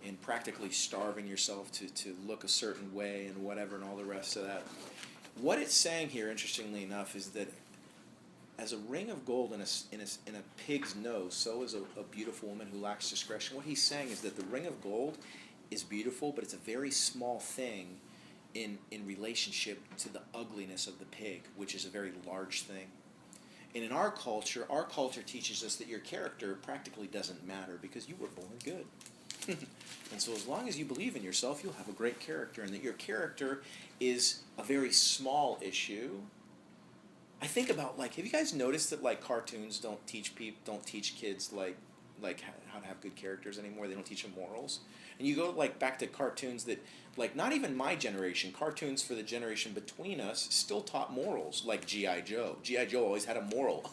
and practically starving yourself to look a certain way and whatever and all the rest of that. What it's saying here, interestingly enough, is that as a ring of gold in a pig's nose, so is a beautiful woman who lacks discretion. What he's saying is that the ring of gold is beautiful, but it's a very small thing in relationship to the ugliness of the pig, which is a very large thing. And in our culture teaches us that your character practically doesn't matter because you were born good. And so as long as you believe in yourself, you'll have a great character, and that your character is a very small issue. I think about, like, have you guys noticed that, like, cartoons don't teach kids like how to have good characters anymore? They don't teach them morals. And you go like back to cartoons that, like, not even my generation, cartoons for the generation between us still taught morals, like G.I. Joe. G.I. Joe always had a moral.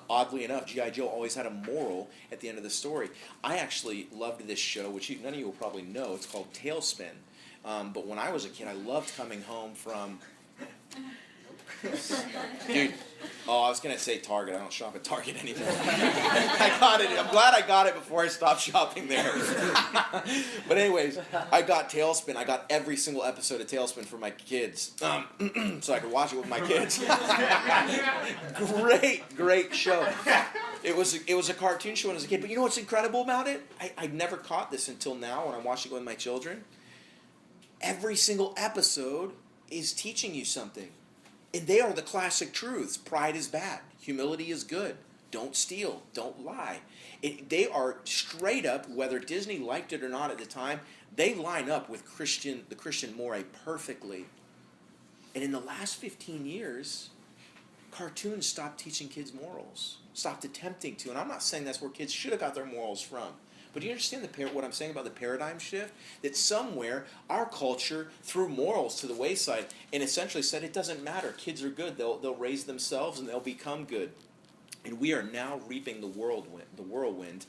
Oddly enough, G.I. Joe always had a moral at the end of the story. I actually loved this show, which none of you will probably know. It's called Tailspin. But when I was a kid, I loved coming home from... Dude, I was going to say Target. I don't shop at Target anymore. I got it. I'm glad I got it before I stopped shopping there. But anyways, I got Tailspin. I got every single episode of Tailspin for my kids, so I could watch it with my kids. Great show. It was a cartoon show when I was a kid. But you know what's incredible about it? I never caught this until now when I'm watching it with my children. Every single episode is teaching you something. And they are the classic truths. Pride is bad. Humility is good. Don't steal. Don't lie. They are straight up, whether Disney liked it or not at the time, they line up with the Christian moray perfectly. And in the last 15 years, cartoons stopped teaching kids morals. Stopped attempting to. And I'm not saying that's where kids should have got their morals from. But do you understand what I'm saying about the paradigm shift? That somewhere our culture threw morals to the wayside and essentially said it doesn't matter. Kids are good. They'll raise themselves and they'll become good. And we are now reaping the whirlwind.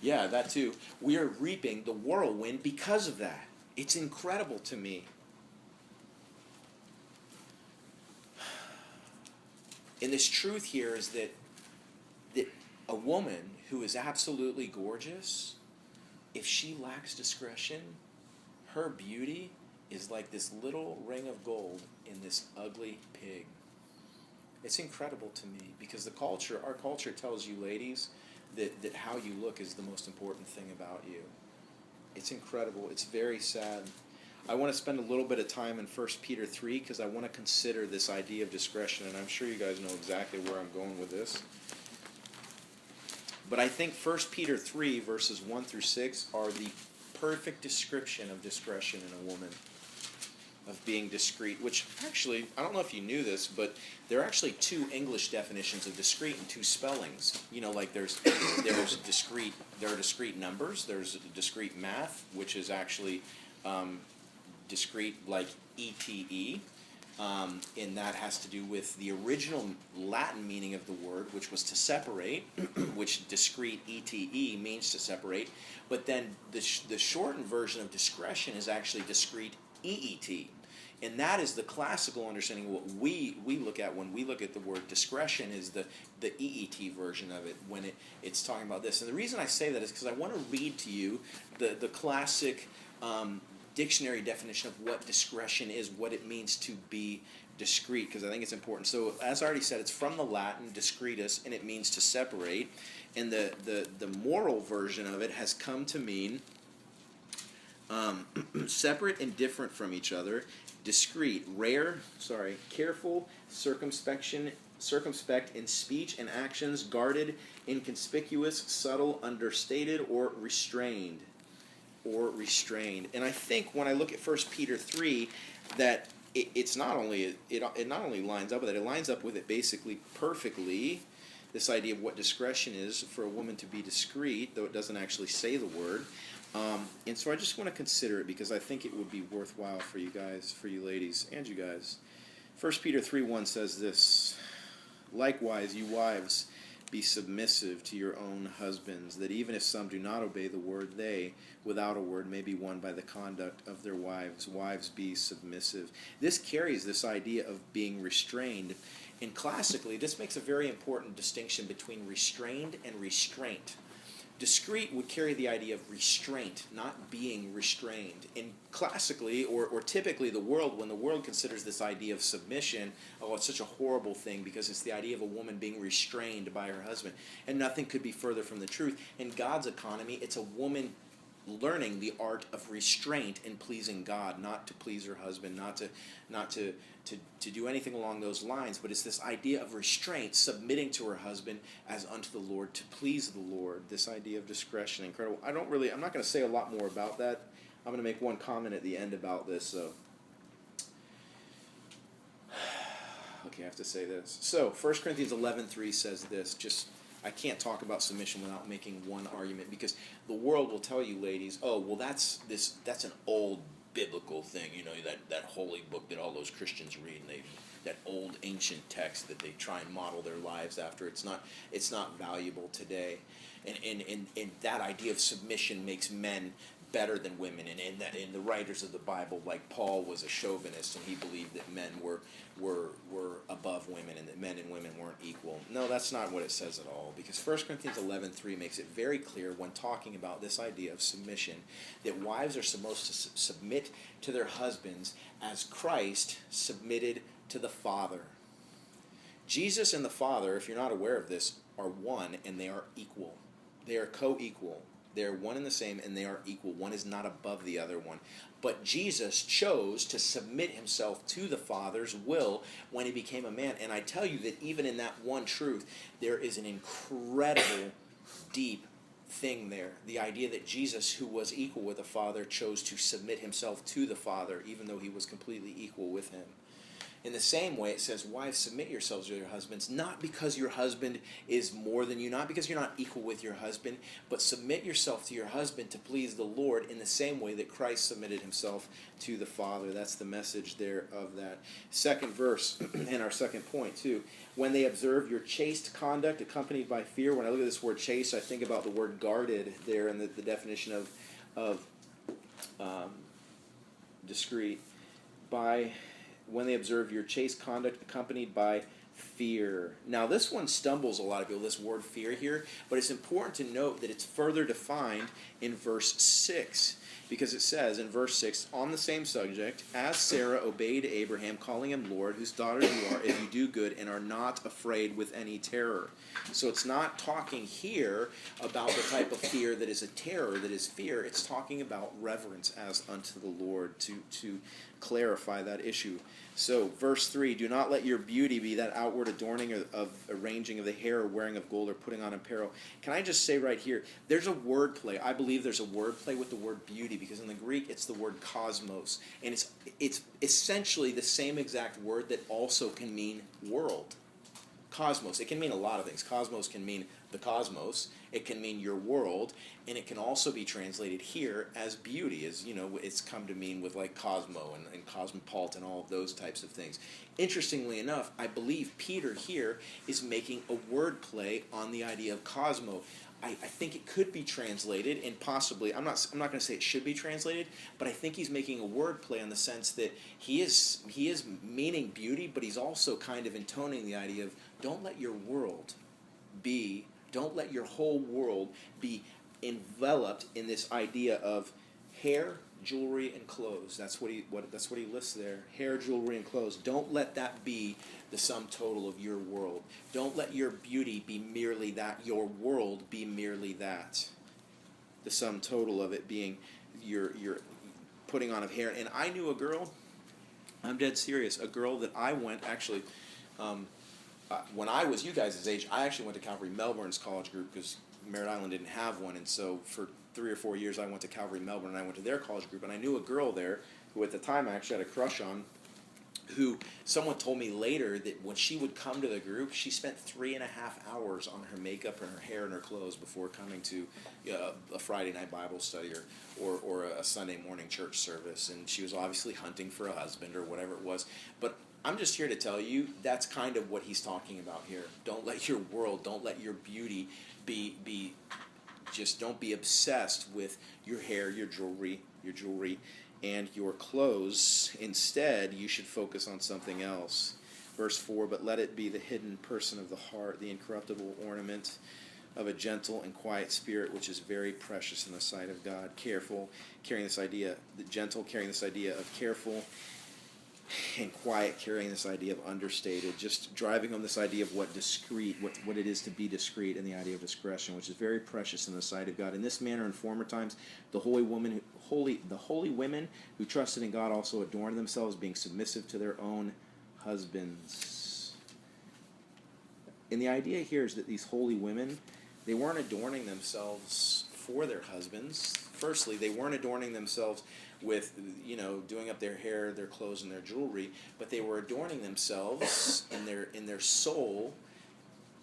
Yeah, that too. We are reaping the whirlwind because of that. It's incredible to me. And this truth here is that a woman who is absolutely gorgeous, if she lacks discretion, her beauty is like this little ring of gold in this ugly pig. It's incredible to me because our culture tells you ladies that how you look is the most important thing about you. It's incredible. It's very sad. I want to spend a little bit of time in 1 Peter 3 because I want to consider this idea of discretion, and I'm sure you guys know exactly where I'm going with this. But I think 1 Peter 3, verses 1 through 6, are the perfect description of discretion in a woman, of being discreet, which actually, I don't know if you knew this, but there are actually two English definitions of discreet and two spellings. You know, like there are discrete numbers, there's discrete math, which is actually discrete like ETE. And that has to do with the original Latin meaning of the word, which was to separate, which discrete ETE means to separate. But then the shortened version of discretion is actually discrete EET. And that is the classical understanding of what we look at when we look at the word discretion is the EET version of it when it's talking about this. And the reason I say that is because I want to read to you the classic dictionary definition of what discretion is, what it means to be discreet, because I think it's important. So as I already said, it's from the Latin discretus, and it means to separate. And the moral version of it has come to mean separate and different from each other, discreet, careful, circumspect in speech and actions, guarded, inconspicuous, subtle, understated, or restrained. And I think when I look at 1 Peter 3, that it not only lines up with it, it lines up with it basically perfectly, this idea of what discretion is for a woman to be discreet, though it doesn't actually say the word. And so I just want to consider it because I think it would be worthwhile for you guys, for you ladies, and you guys. 1 Peter 3:1 says this, "Likewise, you wives, be submissive to your own husbands, that even if some do not obey the word, they, without a word, may be won by the conduct of their wives. Wives, be submissive." This carries this idea of being restrained. And classically, this makes a very important distinction between restrained and restraint. Discreet would carry the idea of restraint, not being restrained. And classically, or typically, when the world considers this idea of submission, oh, it's such a horrible thing because it's the idea of a woman being restrained by her husband. And nothing could be further from the truth. In God's economy, it's a woman learning the art of restraint in pleasing God, not to please her husband, not to do anything along those lines, but it's this idea of restraint, submitting to her husband as unto the Lord, to please the Lord. This idea of discretion, incredible. I'm not going to say a lot more about that. I'm going to make one comment at the end about this. So, okay, I have to say this. So, 1 Corinthians 11:3 says this. I can't talk about submission without making one argument, because the world will tell you, ladies, oh, well, that's an old biblical thing, that holy book that all those Christians read, and that old ancient text that they try and model their lives after. It's not valuable today, and that idea of submission makes men better than women, and the writers of the Bible, like Paul, was a chauvinist, and he believed that men were above women, and that men and women weren't equal. No, that's not what it says at all, because 1 Corinthians 11:3 makes it very clear when talking about this idea of submission that wives are supposed to submit to their husbands as Christ submitted to the Father. Jesus and the Father, if you're not aware of this, are one, and they are equal. They are co-equal. They are one and the same, and they are equal. One is not above the other one. But Jesus chose to submit himself to the Father's will when he became a man. And I tell you that even in that one truth, there is an incredible, deep thing there. The idea that Jesus, who was equal with the Father, chose to submit himself to the Father, even though he was completely equal with him. In the same way, it says, wives, submit yourselves to your husbands, not because your husband is more than you, not because you're not equal with your husband, but submit yourself to your husband to please the Lord in the same way that Christ submitted himself to the Father. That's the message there of that. Second verse, and our second point too. When they observe your chaste conduct accompanied by fear. When I look at this word chaste, I think about the word guarded there in the definition of discreet. When they observe your chaste conduct accompanied by fear. Now, this one stumbles a lot of people, this word fear here, but it's important to note that it's further defined in verse 6, because it says in verse 6, on the same subject, as Sarah obeyed Abraham, calling him Lord, whose daughters you are, if you do good and are not afraid with any terror. So it's not talking here about the type of fear that is a terror, that is fear. It's talking about reverence as unto the Lord, to clarify that issue. So, verse 3, do not let your beauty be that outward adorning of arranging of the hair, or wearing of gold, or putting on apparel. Can I just say right here, there's a word play. I believe there's a word play with the word beauty, because in the Greek it's the word cosmos. And it's essentially the same exact word that also can mean world. Cosmos. It can mean a lot of things. Cosmos can mean the cosmos. It can mean your world, and it can also be translated here as beauty, as it's come to mean with like cosmo and cosmopolitan, all of those types of things. Interestingly enough, I believe Peter here is making a word play on the idea of cosmo. I think it could be translated, and possibly, I'm not going to say it should be translated, but I think he's making a word play on the sense that he is meaning beauty, but he's also kind of intoning the idea of don't let your whole world be enveloped in this idea of hair, jewelry, and clothes. That's what he lists there. Hair, jewelry, and clothes. Don't let that be the sum total of your world. Don't let your beauty be merely that. Your world be merely that. The sum total of it being your putting on of hair. And I knew a girl. I'm dead serious. A girl that I went actually. When I was you guys' age, I actually went to Calvary Melbourne's college group because Merritt Island didn't have one, and so for 3 or 4 years I went to Calvary Melbourne, and I went to their college group, and I knew a girl there who at the time I actually had a crush on, who someone told me later that when she would come to the group, she spent 3.5 hours on her makeup and her hair and her clothes before coming to a Friday night Bible study or a Sunday morning church service. And she was obviously hunting for a husband or whatever it was. But I'm just here to tell you that's kind of what he's talking about here. Don't let your world, don't let your beauty be just don't be obsessed with your hair, your jewelry, and your clothes. Instead, you should focus on something else. Verse 4, but let it be the hidden person of the heart, the incorruptible ornament of a gentle and quiet spirit, which is very precious in the sight of God. Careful, carrying this idea, the gentle, carrying this idea of careful, and quiet, carrying this idea of understated, just driving home this idea of what discreet, what it is to be discreet, and the idea of discretion, which is very precious in the sight of God. In this manner, in former times, the holy women who trusted in God also adorned themselves, being submissive to their own husbands. And the idea here is that these holy women, they weren't adorning themselves for their husbands. Firstly, they weren't adorning themselves with, doing up their hair, their clothes, and their jewelry, but they were adorning themselves in their soul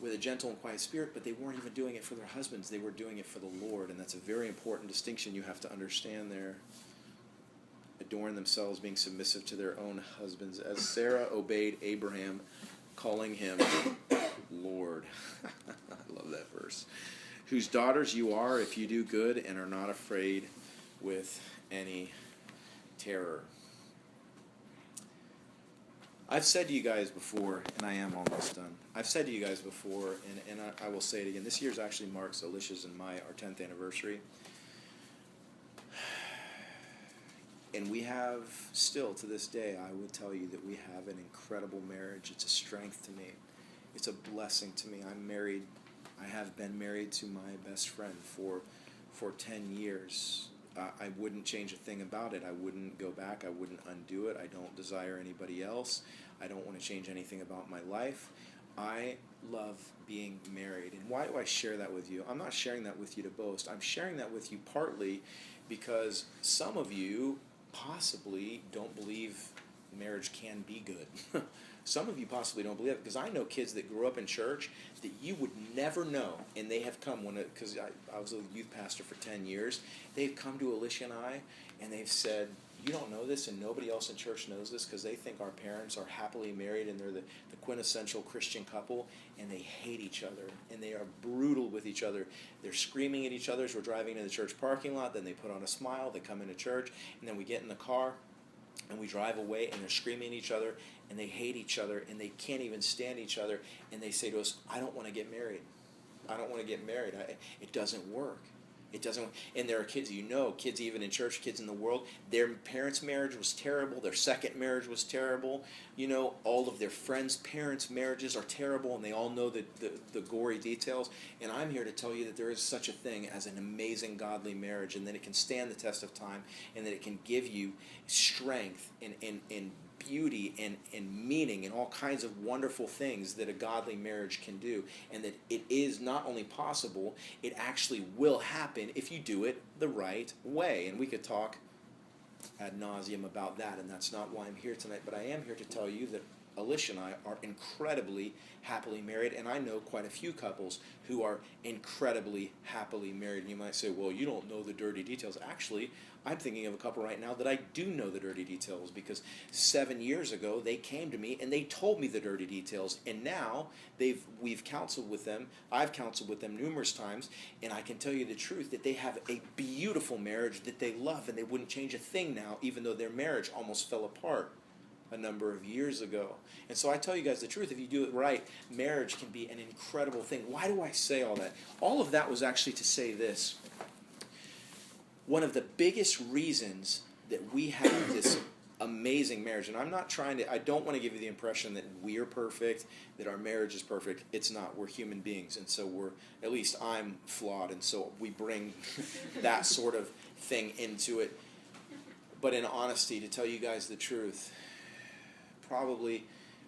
with a gentle and quiet spirit, but they weren't even doing it for their husbands. They were doing it for the Lord, and that's a very important distinction you have to understand there. Adorn themselves, being submissive to their own husbands, as Sarah obeyed Abraham, calling him Lord. I love that verse. Whose daughters you are if you do good and are not afraid with any terror. I've said to you guys before, and I am almost done. I've said to you guys before, and I will say it again. This year's actually marks Alicia's and our 10th anniversary. And we have still, to this day, I would tell you that we have an incredible marriage. It's a strength to me. It's a blessing to me. I'm married. I have been married to my best friend for 10 years. I wouldn't change a thing about it. I wouldn't go back. I wouldn't undo it. I don't desire anybody else. I don't want to change anything about my life. I love being married. And why do I share that with you? I'm not sharing that with you to boast. I'm sharing that with you partly because some of you possibly don't believe marriage can be good. Some of you possibly don't believe it, because I know kids that grew up in church that you would never know, and they have come, because I was a youth pastor for 10 years, they've come to Alicia and I, and they've said, you don't know this, and nobody else in church knows this, because they think our parents are happily married, and they're the quintessential Christian couple, and they hate each other, and they are brutal with each other. They're screaming at each other as we're driving into the church parking lot, then they put on a smile, they come into church, and then we get in the car, and we drive away, and they're screaming at each other, and they hate each other, and they can't even stand each other, and they say to us, I don't want to get married. I don't want to get married. It doesn't work. It doesn't. And there are kids, kids even in church, kids in the world, their parents' marriage was terrible, their second marriage was terrible, all of their friends' parents' marriages are terrible, and they all know the gory details. And I'm here to tell you that there is such a thing as an amazing godly marriage, and that it can stand the test of time, and that it can give you strength and beauty and meaning and all kinds of wonderful things that a godly marriage can do, and that it is not only possible, it actually will happen if you do it the right way. And we could talk ad nauseum about that, and that's not why I'm here tonight, but I am here to tell you that Alicia and I are incredibly happily married, and I know quite a few couples who are incredibly happily married. And you might say, well, you don't know the dirty details. Actually, I'm thinking of a couple right now that I do know the dirty details, because 7 years ago they came to me and they told me the dirty details, and now we've counseled with them. I've counseled with them numerous times, and I can tell you the truth that they have a beautiful marriage that they love, and they wouldn't change a thing now, even though their marriage almost fell apart a number of years ago. And so I tell you guys the truth, if you do it right, marriage can be an incredible thing. Why do I say all that? All of that was actually to say this. One of the biggest reasons that we have this amazing marriage, and I don't want to give you the impression that we're perfect, that our marriage is perfect. It's not. We're human beings, and so at least I'm flawed, and so we bring that sort of thing into it. But in honesty, to tell you guys the truth, probably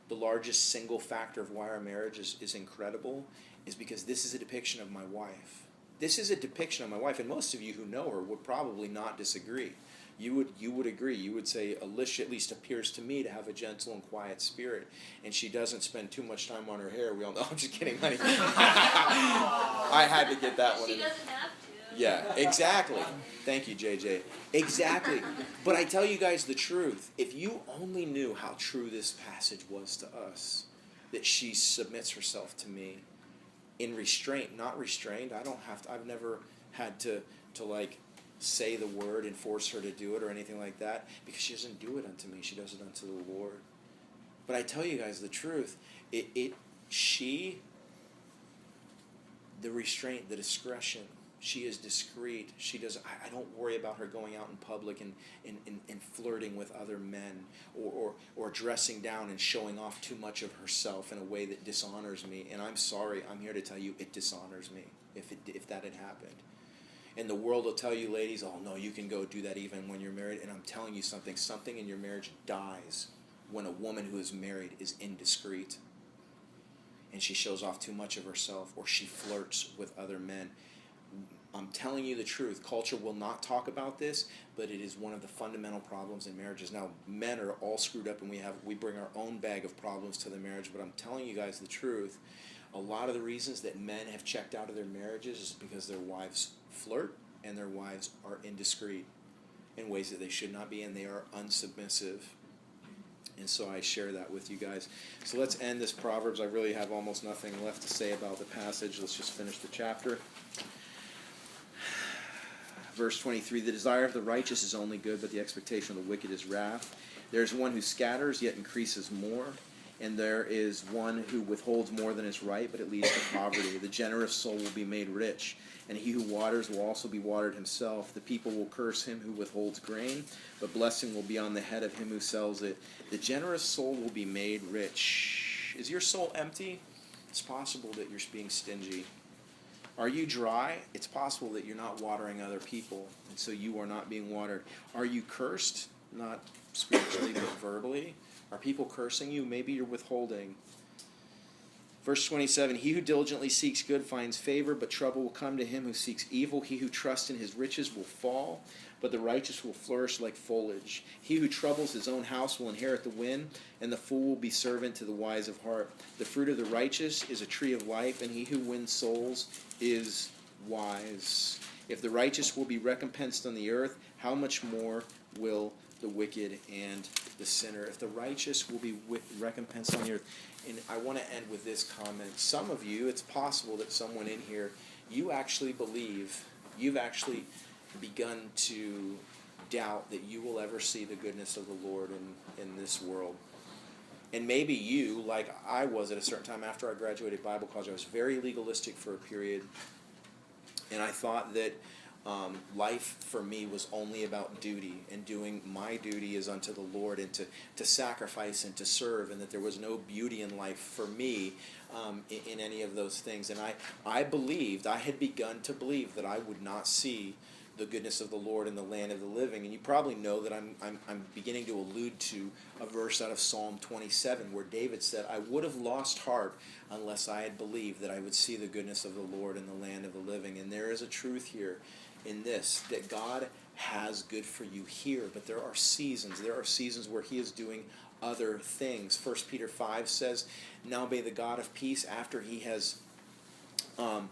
the largest single factor of why our marriage is incredible is because this is a depiction of my wife. This is a depiction of my wife, and most of you who know her would probably not disagree. you would agree. You would say Alicia at least appears to me to have a gentle and quiet spirit, and she doesn't spend too much time on her hair. We all know. I'm just kidding, honey. I had to get that one. She in. doesn't have to. Yeah, exactly. Thank you, JJ. Exactly. But I tell you guys the truth. If you only knew how true this passage was to us, that she submits herself to me in restraint, not restrained. I've never had to like say the word and force her to do it or anything like that, because she doesn't do it unto me. She does it unto the Lord. But I tell you guys the truth. The restraint, the discretion. She is discreet. She does. I don't worry about her going out in public and flirting with other men, or dressing down and showing off too much of herself in a way that dishonors me. And I'm sorry. I'm here to tell you it dishonors me if that had happened. And the world will tell you, ladies, oh no, you can go do that even when you're married. And I'm telling you something. Something in your marriage dies when a woman who is married is indiscreet, and she shows off too much of herself, or she flirts with other men. I'm telling you the truth. Culture will not talk about this, but it is one of the fundamental problems in marriages. Now, men are all screwed up, and we bring our own bag of problems to the marriage, but I'm telling you guys the truth. A lot of the reasons that men have checked out of their marriages is because their wives flirt and their wives are indiscreet in ways that they should not be, and they are unsubmissive. And so I share that with you guys. So let's end this Proverbs. I really have almost nothing left to say about the passage. Let's just finish the chapter. Verse 23, the desire of the righteous is only good, but the expectation of the wicked is wrath. There is one who scatters, yet increases more. And there is one who withholds more than is right, but it leads to poverty. The generous soul will be made rich, and he who waters will also be watered himself. The people will curse him who withholds grain, but blessing will be on the head of him who sells it. The generous soul will be made rich. Is your soul empty? It's possible that you're being stingy. Are you dry? It's possible that you're not watering other people, and so you are not being watered. Are you cursed? Not spiritually, but verbally. Are people cursing you? Maybe you're withholding. Verse 27, he who diligently seeks good finds favor, but trouble will come to him who seeks evil. He who trusts in his riches will fall, but the righteous will flourish like foliage. He who troubles his own house will inherit the wind, and the fool will be servant to the wise of heart. The fruit of the righteous is a tree of life, and he who wins souls is wise. If the righteous will be recompensed on the earth, how much more will the wicked and the sinner? If the righteous will be recompensed on the earth. And I want to end with this comment. Some of you, it's possible that someone in here, you actually believe, you've actually begun to doubt that you will ever see the goodness of the Lord in this world. And maybe you, like I was at a certain time after I graduated Bible college, I was very legalistic for a period, and I thought that life for me was only about duty, and doing my duty as unto the Lord, and to sacrifice and to serve, and that there was no beauty in life for me in any of those things. And I had begun to believe that I would not see the goodness of the Lord in the land of the living. And you probably know that I'm beginning to allude to a verse out of Psalm 27 where David said, I would have lost heart unless I had believed that I would see the goodness of the Lord in the land of the living. And there is a truth here in this, that God has good for you here, but there are seasons. There are seasons where he is doing other things. 1 Peter 5 says, now may the God of peace, after he has I'm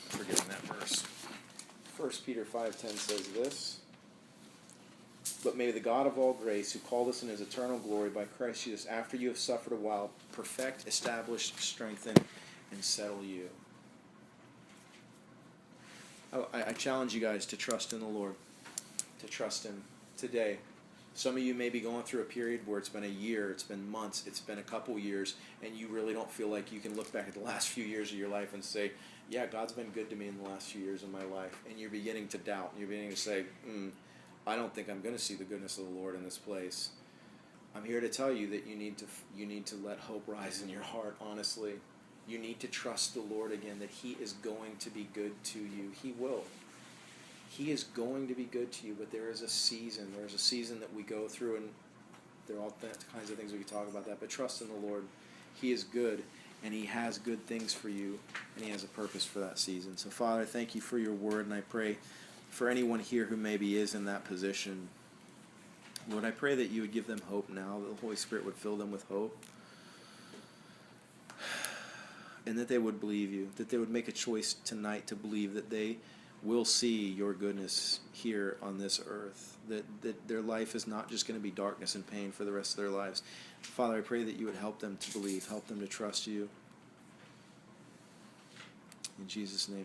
forgetting that verse. 1 Peter 5:10 says this, but may the God of all grace, who called us in his eternal glory by Christ Jesus, after you have suffered a while, perfect, establish, strengthen, and settle you. I challenge you guys to trust in the Lord, to trust him today. Some of you may be going through a period where it's been a year, it's been months, it's been a couple years, and you really don't feel like you can look back at the last few years of your life and say, yeah, God's been good to me in the last few years of my life. And you're beginning to doubt. You're beginning to say, I don't think I'm going to see the goodness of the Lord in this place. I'm here to tell you that you need to let hope rise in your heart, honestly. You need to trust the Lord again, that he is going to be good to you. He will. He is going to be good to you, but there is a season. There is a season that we go through, and there are all kinds of things we can talk about that. But trust in the Lord. He is good. and He has good things for you, and He has a purpose for that season. So, Father, I thank You for Your word, and I pray for anyone here who maybe is in that position. Lord, I pray that You would give them hope now, that the Holy Spirit would fill them with hope, and that they would believe You, that they would make a choice tonight to believe that they will see Your goodness here on this earth, that their life is not just going to be darkness and pain for the rest of their lives. Father, I pray that You would help them to believe, help them to trust You. In Jesus' name.